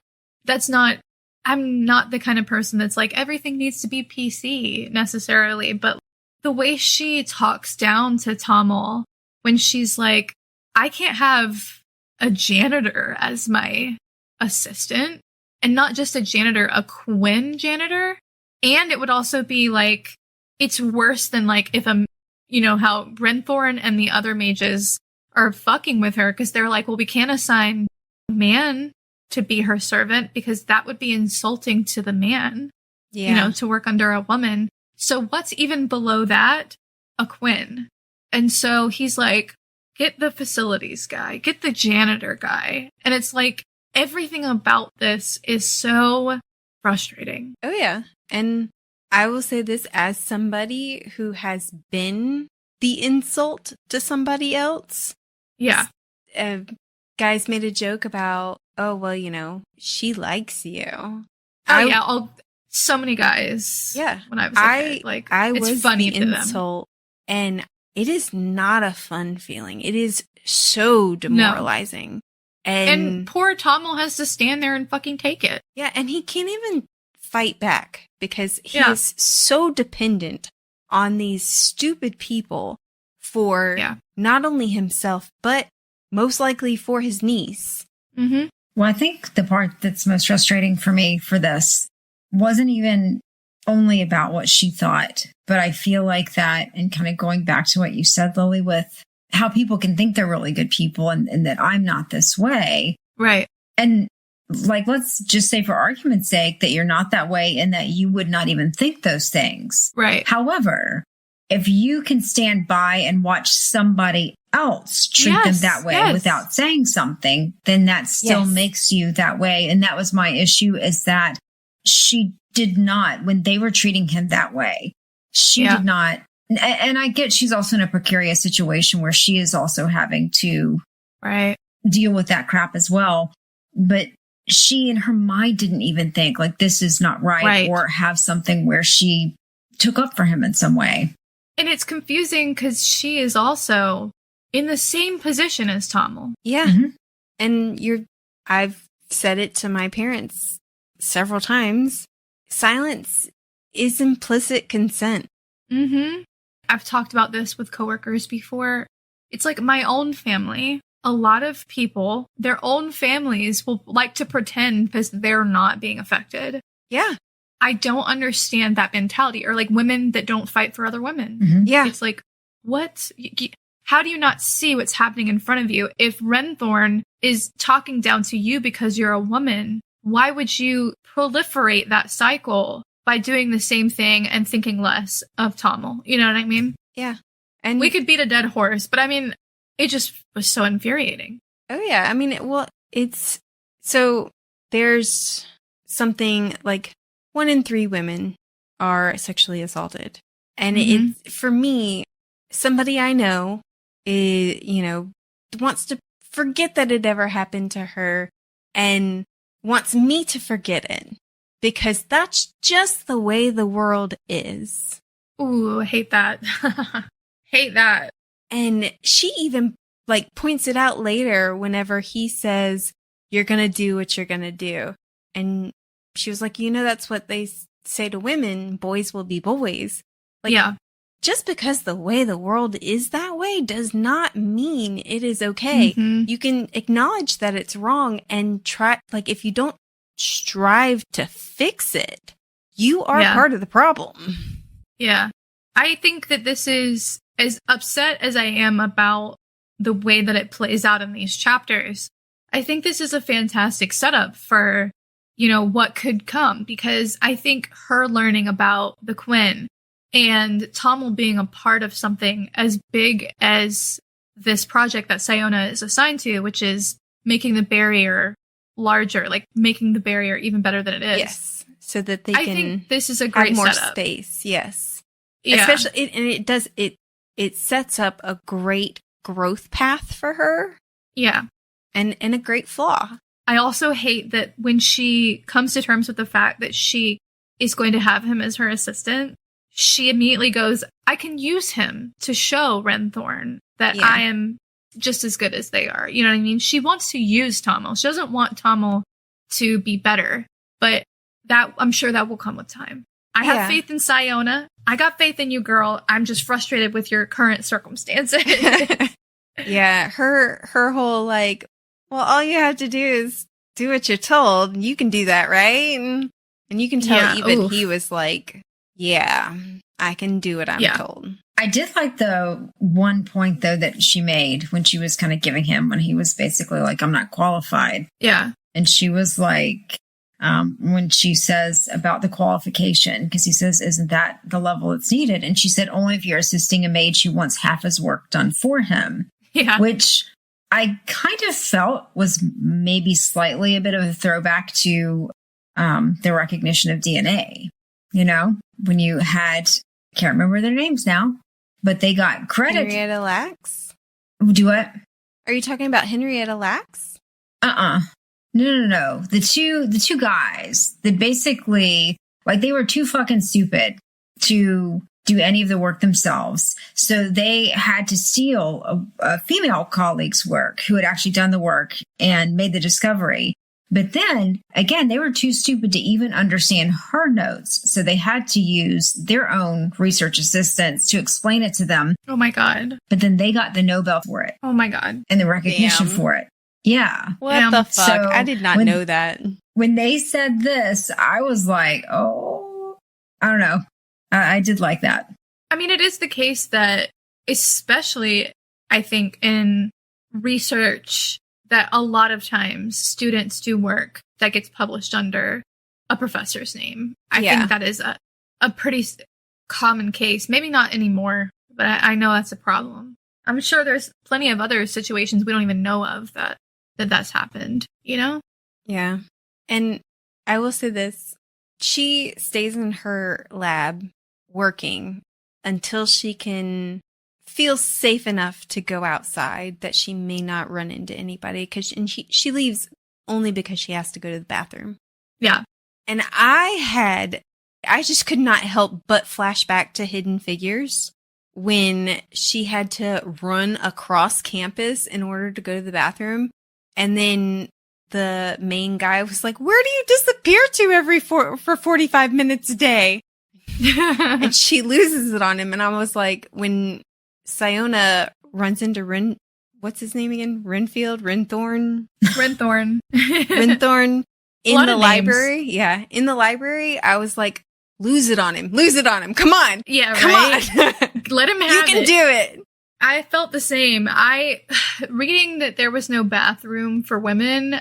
I'm not the kind of person that's like, everything needs to be PC necessarily, but the way she talks down to Thomil when she's like, I can't have a janitor as my assistant, and not just a janitor, a Kwen janitor. And it would also be like, it's worse than like if you know how Renthorn and the other mages are fucking with her because they're like, well, we can't assign a man to be her servant because that would be insulting to the man, you know, to work under a woman. So what's even below that? A Kwen. And so he's like, get the facilities guy, get the janitor guy. And it's like, everything about this is so frustrating. Oh, yeah. And I will say this as somebody who has been the insult to somebody else. Yeah. Guys made a joke about, oh, well, you know, she likes you. So many guys. Yeah. When I was a kid, like, I it's was funny the to insult, and it is not a fun feeling. It is so demoralizing. No. And poor Thomil has to stand there and fucking take it. Yeah, and he can't even fight back because he is so dependent on these stupid people for not only himself, but most likely for his niece. Mm-hmm. Well, I think the part that's most frustrating for me for this wasn't even only about what she thought, but I feel like that, and kind of going back to what you said, Lily, with how people can think they're really good people and that I'm not this way. Right. And like, let's just say for argument's sake that you're not that way and that you would not even think those things. Right. However, if you can stand by and watch somebody else treat them that way without saying something, then that still makes you that way. And that was my issue, is that she did not, when they were treating him that way, she did not. And I get she's also in a precarious situation where she is also having to deal with that crap as well. But she in her mind didn't even think like this is not right. Or have something where she took up for him in some way. And it's confusing because she is also in the same position as Thomil. Yeah. And I've said it to my parents several times. Silence is implicit consent. I've talked about this with coworkers before. It's like my own family. A lot of people, their own families will like to pretend because they're not being affected. Yeah. I don't understand that mentality. Or like women that don't fight for other women. Yeah. It's like, what? How do you not see what's happening in front of you? If Renthorn is talking down to you because you're a woman, why would you proliferate that cycle by doing the same thing and thinking less of Thomil? You know what I mean? Yeah. And we could beat a dead horse, but I mean, it just was so infuriating. Oh, yeah. I mean, it's so there's something like 1 in 3 women are sexually assaulted. And it's, for me, somebody I know is, wants to forget that it ever happened to her and wants me to forget it because that's just the way the world is. Ooh, I hate that. Hate that. And she even points it out later whenever he says, you're going to do what you're going to do. And she was like, that's what they say to women. Boys will be boys. Just because the way the world is that way does not mean it is okay. You can acknowledge that it's wrong and try, if you don't strive to fix it, you are part of the problem. Yeah. I think that this is, as upset as I am about the way that it plays out in these chapters, I think this is a fantastic setup for, what could come, because I think her learning about the Kwen and Thomil being a part of something as big as this project that Sciona is assigned to, which is making the barrier larger, making the barrier even better than it is. Yes. So that they I can think this is a great have more setup. Space. Yes. Yeah. Especially, it sets up a great growth path for her. Yeah. And a great flaw. I also hate that when she comes to terms with the fact that she is going to have him as her assistant, she immediately goes, I can use him to show Renthorn that I am just as good as they are. You know what I mean? She wants to use Thomil. She doesn't want Thomil to be better, but that I'm sure that will come with time. I have faith in Sciona. I got faith in you, girl. I'm just frustrated with your current circumstances. Yeah, her whole well, all you have to do is do what you're told. You can do that, right? And you can tell even he was like, yeah, I can do what I'm told. I did like the one point, though, that she made when she was kind of giving him, when he was basically like, I'm not qualified. Yeah. And she was like, when she says about the qualification, because he says, isn't that the level it's needed? And she said, only if you're assisting a mage who wants half his work done for him. Yeah. Which I kind of felt was maybe slightly a bit of a throwback to the recognition of DNA. When you had, I can't remember their names now, but they got credit. Henrietta Lacks? Do what? Are you talking about Henrietta Lacks? No. The two guys that basically, they were too fucking stupid to do any of the work themselves. So they had to steal a female colleague's work who had actually done the work and made the discovery. But then, again, they were too stupid to even understand her notes. So they had to use their own research assistants to explain it to them. Oh, my God. But then they got the Nobel for it. Oh, my God. And the recognition for it. Yeah. What the fuck? So I did not know that. When they said this, I was like, oh, I don't know. I did like that. I mean, it is the case that, especially, I think, in research, that a lot of times students do work that gets published under a professor's name. I think that is a pretty common case. Maybe not anymore, but I know that's a problem. I'm sure there's plenty of other situations we don't even know of that's happened, Yeah. And I will say this. she stays in her lab working until she can feel safe enough to go outside that she may not run into anybody. And she leaves only because she has to go to the bathroom. Yeah. And I just could not help but flashback to Hidden Figures when she had to run across campus in order to go to the bathroom. And then the main guy was like, where do you disappear to for 45 minutes a day? And she loses it on him. And I was like, when Sciona runs into what's his name again? Renthorn in the library. Yeah. In the library, I was like, lose it on him. Come on. Yeah, Come right? on. Let him have You can it. do it. I felt the same. Reading that there was no bathroom for women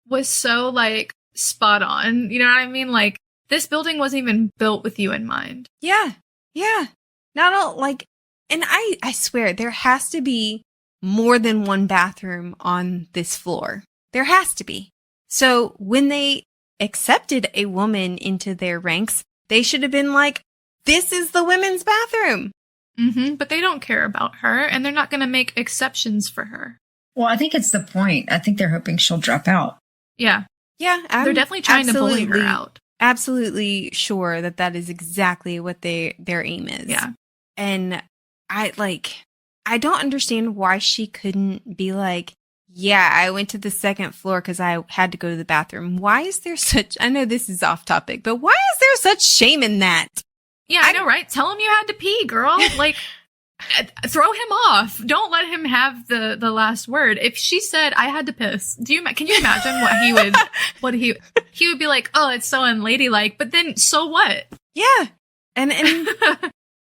was so, like, spot on. You know what I mean? Like, this building wasn't even built with you in mind. Yeah. Yeah. Not all, like, and I swear, there has to be more than one bathroom on this floor. There has to be. So when they accepted a woman into their ranks, they should have been like, this is the women's bathroom. Mm-hmm, but they don't care about her, and they're not going to make exceptions for her. Well, I think it's the point. I think they're hoping she'll drop out. Yeah. Yeah. They're definitely trying to bully her out. Absolutely sure that is exactly what their aim is. Yeah. And I don't understand why she couldn't be like, yeah, I went to the second floor because I had to go to the bathroom. Why is there I know this is off topic, but why is there such shame in that? Yeah, I know, right? Tell him you had to pee, girl. Like, throw him off. Don't let him have the last word. If she said, I had to piss, can you imagine what he would be like, oh, it's so unladylike, but then so what? Yeah. And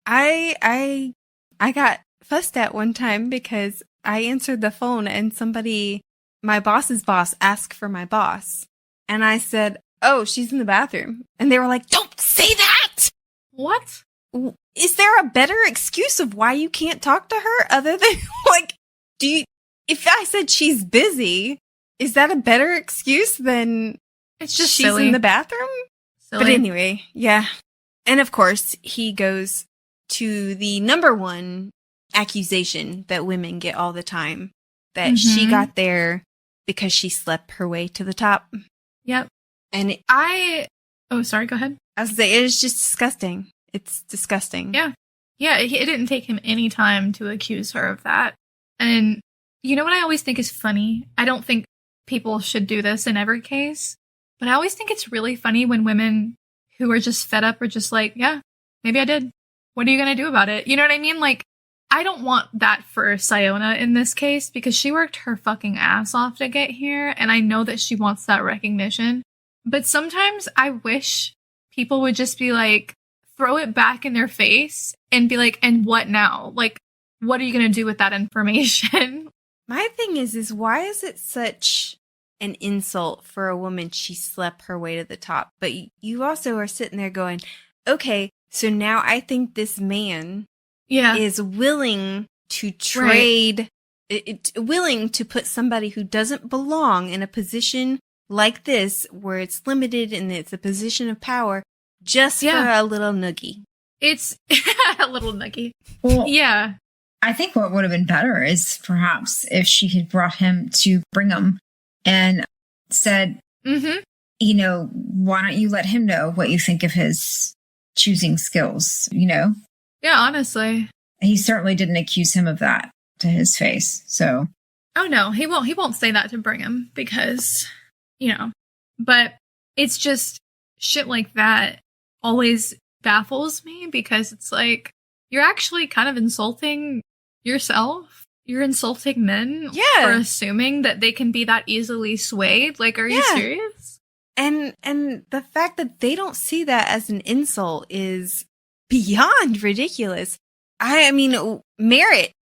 I got fussed at one time because I answered the phone and my boss's boss asked for my boss. And I said, oh, she's in the bathroom. And they were like, don't say that. What? Is there a better excuse of why you can't talk to her other than like, if I said she's busy, is that a better excuse than it's just she's silly. in the bathroom? Silly. But anyway, yeah. And of course, he goes to the number one accusation that women get all the time, that she got there because she slept her way to the top. Yep. And oh, sorry, go ahead. I was saying, it's just disgusting. It's disgusting. Yeah. Yeah, it didn't take him any time to accuse her of that. And you know what I always think is funny? I don't think people should do this in every case, but I always think it's really funny when women who are just fed up are just like, yeah, maybe I did. What are you going to do about it? You know what I mean? Like, I don't want that for Sciona in this case because she worked her fucking ass off to get here, and I know that she wants that recognition. But sometimes I wish people would just be like, throw it back in their face and be like, and what now? Like, what are you going to do with that information? My thing is why is it such an insult for a woman she slept her way to the top? But you also are sitting there going, okay, so now I think this man is willing to trade, willing to put somebody who doesn't belong in a position like this, where it's limited and it's a position of power, just for a little noogie. It's a little noogie. Well, yeah. I think what would have been better is perhaps if she had brought him to Brigham and said, you know, why don't you let him know what you think of his choosing skills, you know? Yeah, honestly. He certainly didn't accuse him of that to his face, so. Oh, no, he won't say that to Brigham because, you know, but it's just shit like that always baffles me because it's like, you're actually kind of insulting yourself. You're insulting men for assuming that they can be that easily swayed. Like, are you serious? And the fact that they don't see that as an insult is beyond ridiculous. I mean, merit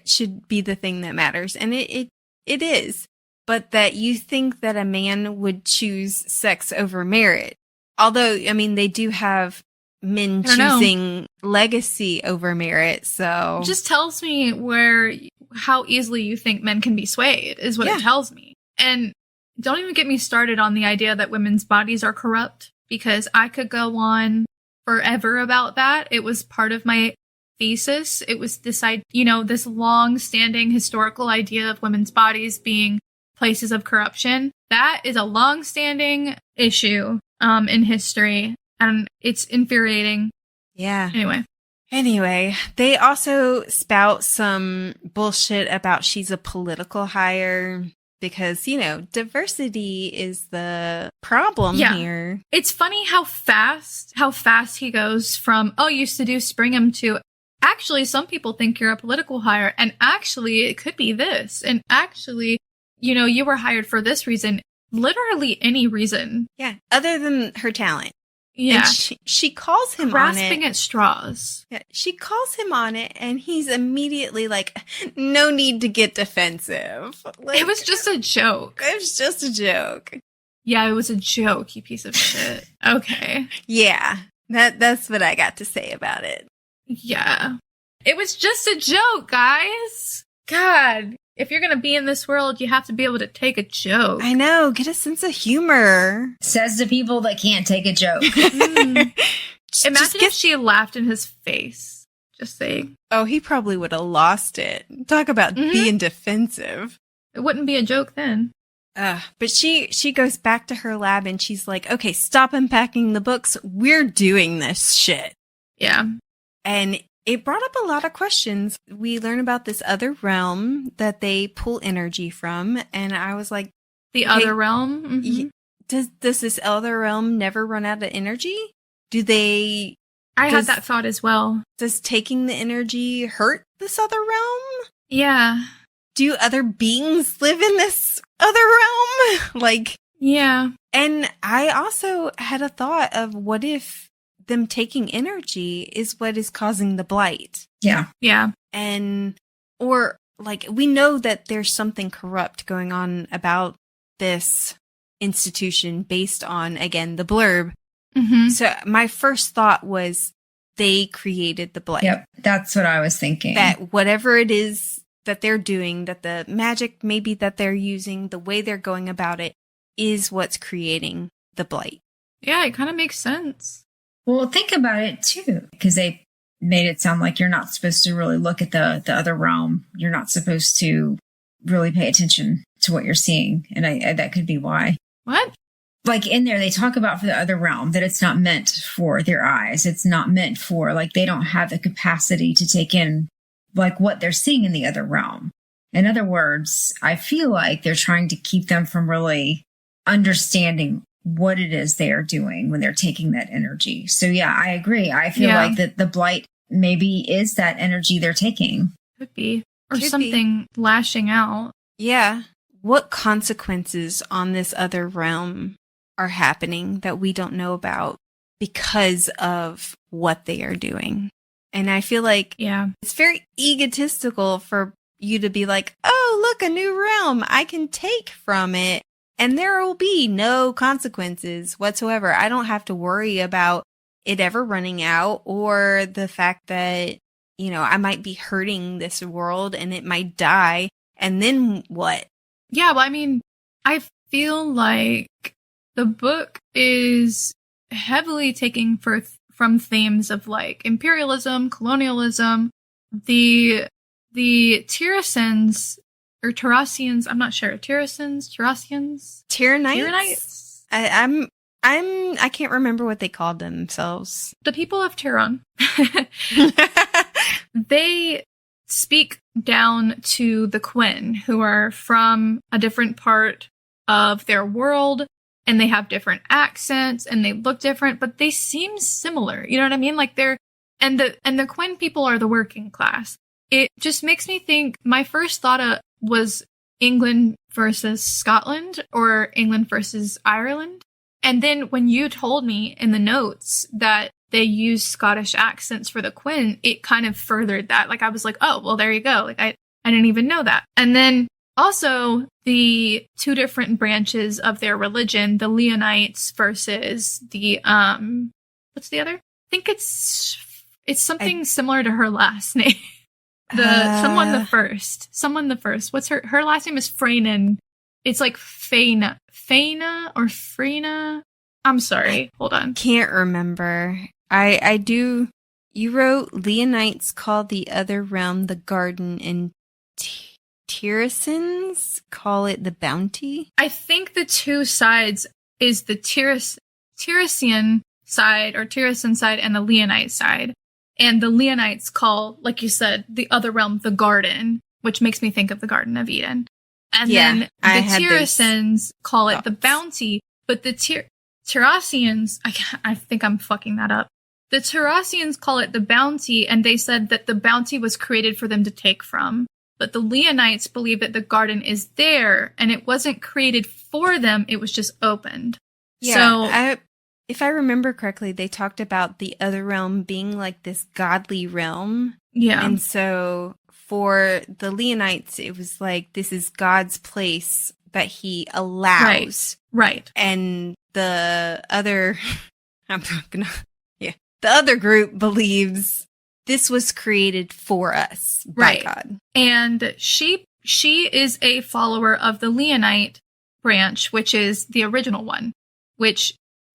should be the thing that matters, and it is. But that you think that a man would choose sex over merit. Although, I mean, they do have men choosing legacy over merit, so. It just tells me how easily you think men can be swayed, is what it tells me. And don't even get me started on the idea that women's bodies are corrupt. because I could go on forever about that. It was part of my thesis. It was this this long-standing historical idea of women's bodies being places of corruption. That is a long-standing issue in history, and it's infuriating. Yeah. Anyway, they also spout some bullshit about she's a political hire because, diversity is the problem here. It's funny how fast he goes from, oh, used to do Springham to, actually, some people think you're a political hire, and actually, it could be this, and actually, you were hired for this reason, literally any reason. Yeah, other than her talent. Yeah. And she calls him grasping on it. At straws. Yeah, she calls him on it, and he's immediately like, no need to get defensive. Like, it was just a joke. It was just a joke. Yeah, it was a joke, you piece of shit. Okay. Yeah, that's what I got to say about it. Yeah. It was just a joke, guys. God. If you're going to be in this world, you have to be able to take a joke. I know. Get a sense of humor. Says the people that can't take a joke. Imagine if she laughed in his face. Just saying. Oh, he probably would have lost it. Talk about being defensive. It wouldn't be a joke then. But she goes back to her lab and she's like, okay, stop unpacking the books. We're doing this shit. Yeah. And it brought up a lot of questions. We learn about this other realm that they pull energy from, and I was like, the other realm? Mm-hmm. Does this other realm never run out of energy? I had that thought as well. Does taking the energy hurt this other realm? Yeah. Do other beings live in this other realm? Yeah. And I also had a thought of what if them taking energy is what is causing the blight. Yeah. Yeah. We know that there's something corrupt going on about this institution based on, again, the blurb. Mm-hmm. So my first thought was they created the blight. Yep. That's what I was thinking. That whatever it is that they're doing, that the magic maybe that they're using, the way they're going about it is what's creating the blight. Yeah, it kind of makes sense. Well, think about it, too, because they made it sound like you're not supposed to really look at the other realm. You're not supposed to really pay attention to what you're seeing. And that could be why. What? Like in there, they talk about for the other realm that it's not meant for their eyes. It's not meant for, they don't have the capacity to take in, what they're seeing in the other realm. In other words, I feel like they're trying to keep them from really understanding what it is they are doing when they're taking that energy. So yeah, I agree. I feel like that the blight maybe is that energy they're taking. Could be. Or something lashing out. Yeah. What consequences on this other realm are happening that we don't know about because of what they are doing? And I feel like it's very egotistical for you to be like, oh, look, a new realm. I can take from it. And there will be no consequences whatsoever. I don't have to worry about it ever running out or the fact that, I might be hurting this world and it might die. And then what? Yeah, well, I feel like the book is heavily taking from themes of imperialism, colonialism, the Tirasens or Terrassians, I'm not sure. Terrassians? Tyranites? I can't remember what they called themselves. The people of Tehran. They speak down to the Kwen, who are from a different part of their world, and they have different accents, and they look different, but they seem similar. You know what I mean? And the Kwen people are the working class. It just makes me think, my first thought was England versus Scotland or England versus Ireland. And then when you told me in the notes that they use Scottish accents for the Kwen, it kind of furthered that. I was like, oh, well, there you go. I didn't even know that. And then also the two different branches of their religion, the Leonites versus the, what's the other? I think it's something similar to her last name. Someone the first. What's her last name is Freynan. It's like Feyna or Freyna. I'm sorry. Hold on. Can't remember. I do. You wrote Leonites call the other realm the garden, and Tirasans call it the bounty. I think the two sides is the Tirasian side or Tirasan side and the Leonite side. And the Leonites call, like you said, the other realm the garden, which makes me think of the Garden of Eden. And then the Tirasans call it the bounty, but the Tirasians, I think I'm fucking that up. The Tirasians call it the bounty, and they said that the bounty was created for them to take from. But the Leonites believe that the garden is there, and it wasn't created for them, it was just opened. Yeah, so, if I remember correctly, they talked about the other realm being like this godly realm. Yeah. And so for the Leonites, it was like, this is God's place that he allows. Right. And the other, the other group believes this was created for us by God. And she is a follower of the Leonite branch, which is the original one,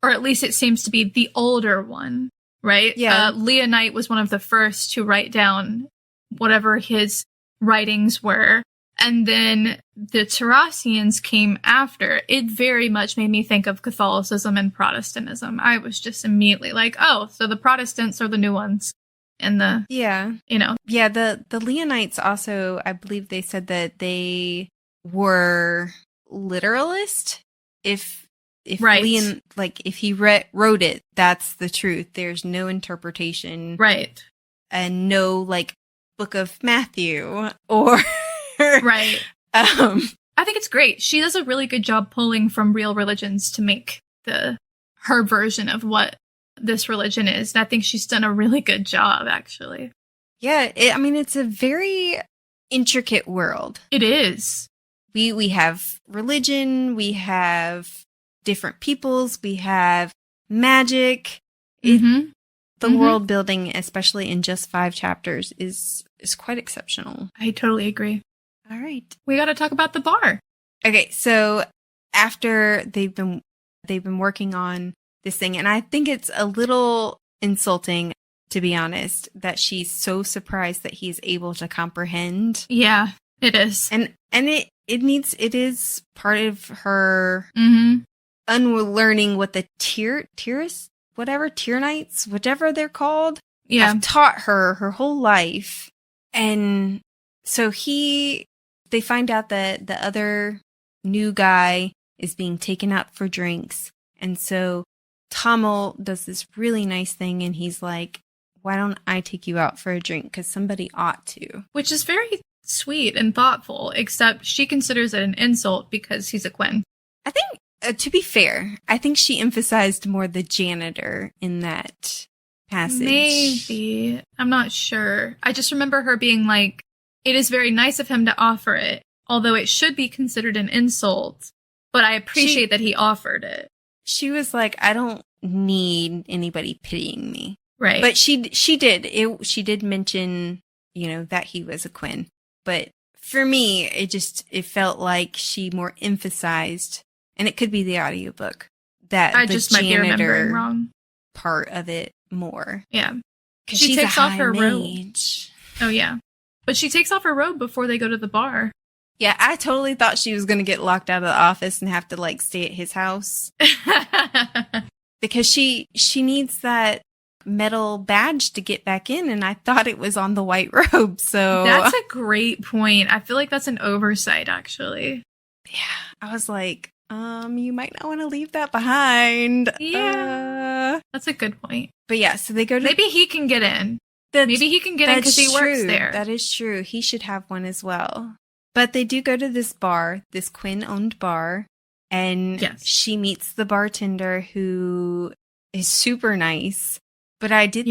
or at least it seems to be the older one, right? Yeah. Leonite was one of the first to write down whatever his writings were. And then the Tirasians came after. It very much made me think of Catholicism and Protestantism. I was just immediately like, oh, so the Protestants are the new ones. And the, Yeah, the Leonites also, I believe they said that they were literalist. If Leon, like if he wrote it, that's the truth. There's no interpretation. Right. And no like Book of Matthew or right. I think it's great. She does a really good job pulling from real religions to make her version of what this religion is. And I think she's done a really good job, actually. Yeah, it's a very intricate world. It is. We have religion, we have different peoples, we have magic. The world building, especially in just 5 chapters, is quite exceptional. I totally agree. All right. We got to talk about the bar. Okay, so after they've been working on this thing, and I think it's a little insulting, to be honest, that she's so surprised that he's able to comprehend. Yeah, it is. And it is part of her unlearning what the Tyranites, whatever they're called, have taught her whole life. And so they find out that the other new guy is being taken out for drinks. And so Thomil does this really nice thing, and he's like, why don't I take you out for a drink? Because somebody ought to. Which is very sweet and thoughtful, except she considers it an insult because he's a Kwen. I think, to be fair, I think she emphasized more the janitor in that passage. Maybe. I'm not sure. I just remember her being like, it is very nice of him to offer it, although it should be considered an insult, but I appreciate that he offered it. She was like, I don't need anybody pitying me. Right. But she did mention, that he was a Kwen. But for me, it felt like she more emphasized, and it could be the audiobook, that I the just might be remembering wrong part of it more. Yeah. She takes off her robe. Oh, yeah. But she takes off her robe before they go to the bar. Yeah, I totally thought she was going to get locked out of the office and have to, stay at his house. Because she needs that metal badge to get back in, and I thought it was on the white robe, so... That's a great point. I feel like that's an oversight, actually. Yeah, I was like, you might not want to leave that behind. Yeah. That's a good point. But yeah, so they go to... Maybe he can get in. Maybe he can get in because he works there. That is true. He should have one as well. But they do go to this bar, this Kwen-owned bar, and she meets the bartender, who is super nice. But I did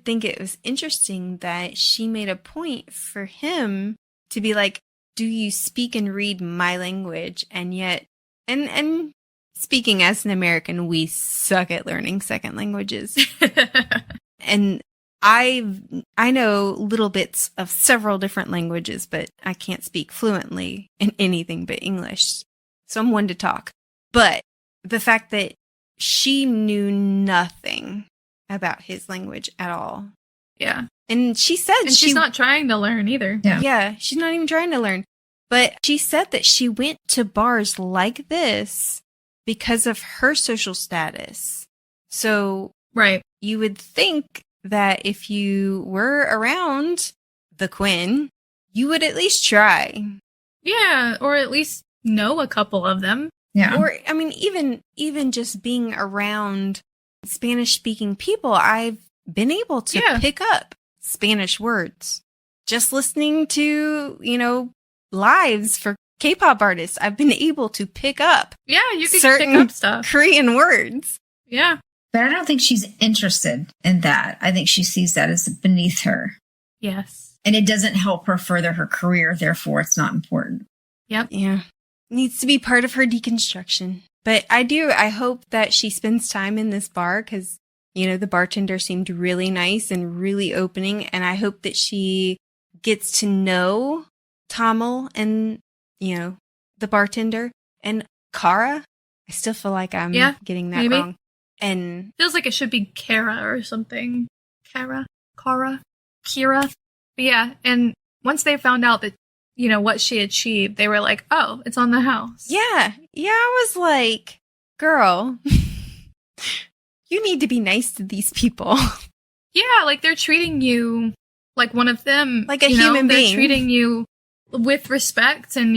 think it was interesting that she made a point for him to be like, do you speak and read my language? And yet, and speaking as an American, we suck at learning second languages. And I know little bits of several different languages, but I can't speak fluently in anything but English. So I'm one to talk. But the fact that she knew nothing about his language at all. Yeah. And she said and she's not trying to learn either. Yeah, she's not even trying to learn. But she said that she went to bars like this because of her social status. So right. You would think that if you were around the Kwen, you would at least try. Yeah, or at least know a couple of them. Yeah. Or, I mean, even just being around Spanish-speaking people, I've been able to pick up Spanish words. Just listening to, lives for K-pop artists, I've been able to pick up you can certain pick up stuff. Korean words. Yeah. But I don't think she's interested in that. I think she sees that as beneath her. Yes. And it doesn't help her further her career, therefore it's not important. Yep. Yeah. Needs to be part of her deconstruction. But I hope that she spends time in this bar because, the bartender seemed really nice and really opening. And I hope that she gets to know Thomil and, the bartender. And Kara, I still feel like I'm getting that wrong. And feels like it should be Kara or something. Kira. But yeah, and once they found out that, what she achieved, they were like, oh, it's on the house. Yeah. Yeah, I was like, girl, you need to be nice to these people. Yeah, like they're treating you like one of them. Like a human being. They're treating you with respect and,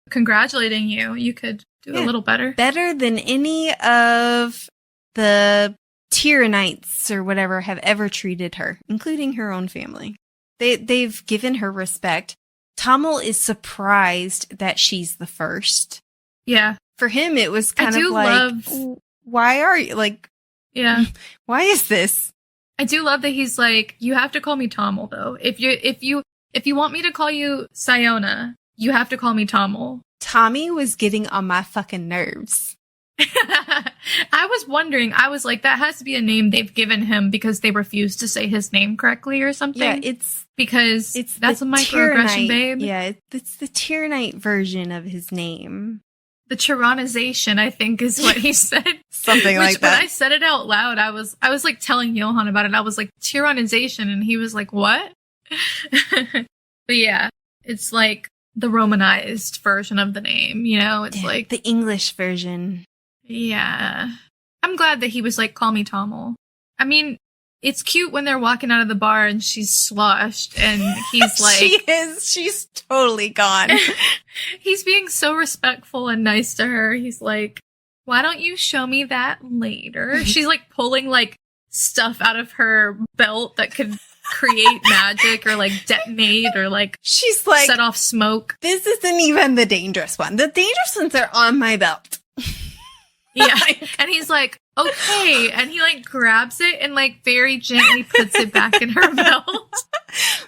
congratulating you. You could do a little better. Better than any of the tyrannites or whatever have ever treated her, including her own family. They've given her respect. Thomil is surprised that she's the first. Yeah. For him, it was kind of like, why are you like, yeah, why is this? I do love that he's like, you have to call me Thomil though. If you want me to call you Sciona, you have to call me Thomil. Tommy was getting on my fucking nerves. I was wondering, I was like, that has to be a name they've given him because they refused to say his name correctly or something. Yeah, that's a microaggression, babe. Yeah, it's the Tyrannite version of his name. The tyrannization, I think, is what he said. Something like that. When I said it out loud, I was like telling Johan about it. I was like, tyrannization, and he was like, what? But yeah, it's like the Romanized version of the name, It's like the English version. Yeah. I'm glad that he was like, call me Thomil. I mean, it's cute when they're walking out of the bar and she's sloshed and he's like... She's totally gone. He's being so respectful and nice to her. He's like, why don't you show me that later? She's like pulling like stuff out of her belt that could create magic or like detonate or like she's like set off smoke. This isn't even the dangerous one. The dangerous ones are on my belt. Yeah. And he's like, okay. And he like grabs it and like very gently puts it back in her belt.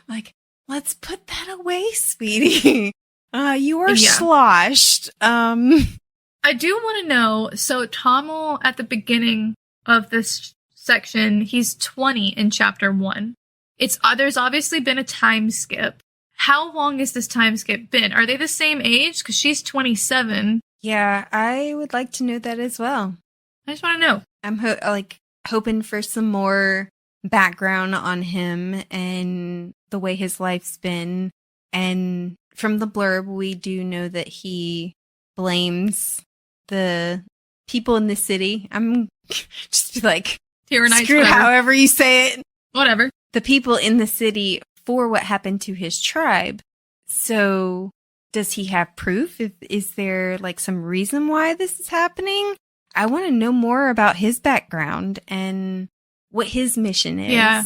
Like, let's put that away, sweetie. You are sloshed. I do want to know, so Thomil at the beginning of this section, he's 20 in chapter 1. There's obviously been a time skip. How long has this time skip been? Are they the same age? Because she's 27. Yeah, I would like to know that as well. I just want to know. I'm hoping for some more background on him and the way his life's been. And from the blurb, we do know that he blames the people in the city. I'm just like, screw however you say it. Whatever. The people in the city for what happened to his tribe. So does he have proof? Is there like some reason why this is happening? I want to know more about his background and what his mission is. Yeah.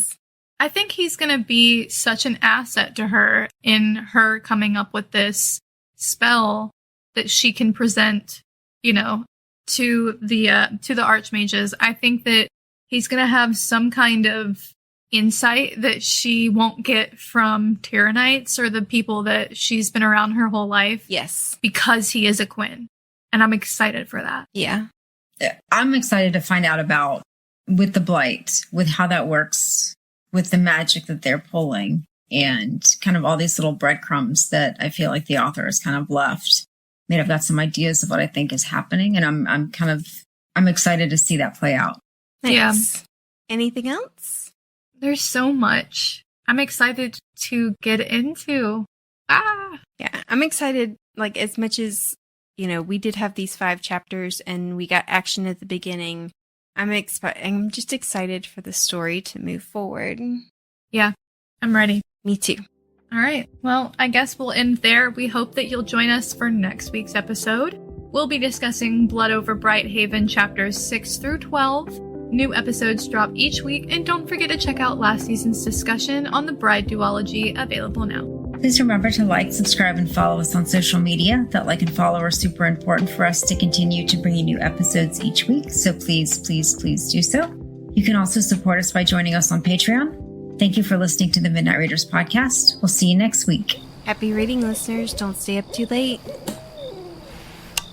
I think he's going to be such an asset to her in her coming up with this spell that she can present, to the archmages. I think that he's going to have some kind of insight that she won't get from Tyrannites or the people that she's been around her whole life. Yes. Because he is a Kwen. And I'm excited for that. Yeah. I'm excited to find out about with the blight, with how that works, with the magic that they're pulling, and kind of all these little breadcrumbs that I feel like the author has kind of left. I mean, I've got some ideas of what I think is happening, and I'm I'm excited to see that play out. Nice. Yeah. Anything else? There's so much I'm excited to get into. Yeah, I'm excited, like, as much as, we did have these 5 chapters and we got action at the beginning. I'm just excited for the story to move forward. Yeah, I'm ready. Me too. All right. Well, I guess we'll end there. We hope that you'll join us for next week's episode. We'll be discussing Blood Over Bright Haven chapters 6 through 12. New episodes drop each week, and don't forget to check out last season's discussion on the Bride duology, available now. Please remember to like, subscribe, and follow us on social media. That like and follow are super important for us to continue to bring you new episodes each week. So please, please, please do so. You can also support us by joining us on Patreon. Thank you for listening to the Midnight Readers podcast. We'll see you next week. Happy reading, listeners. Don't stay up too late.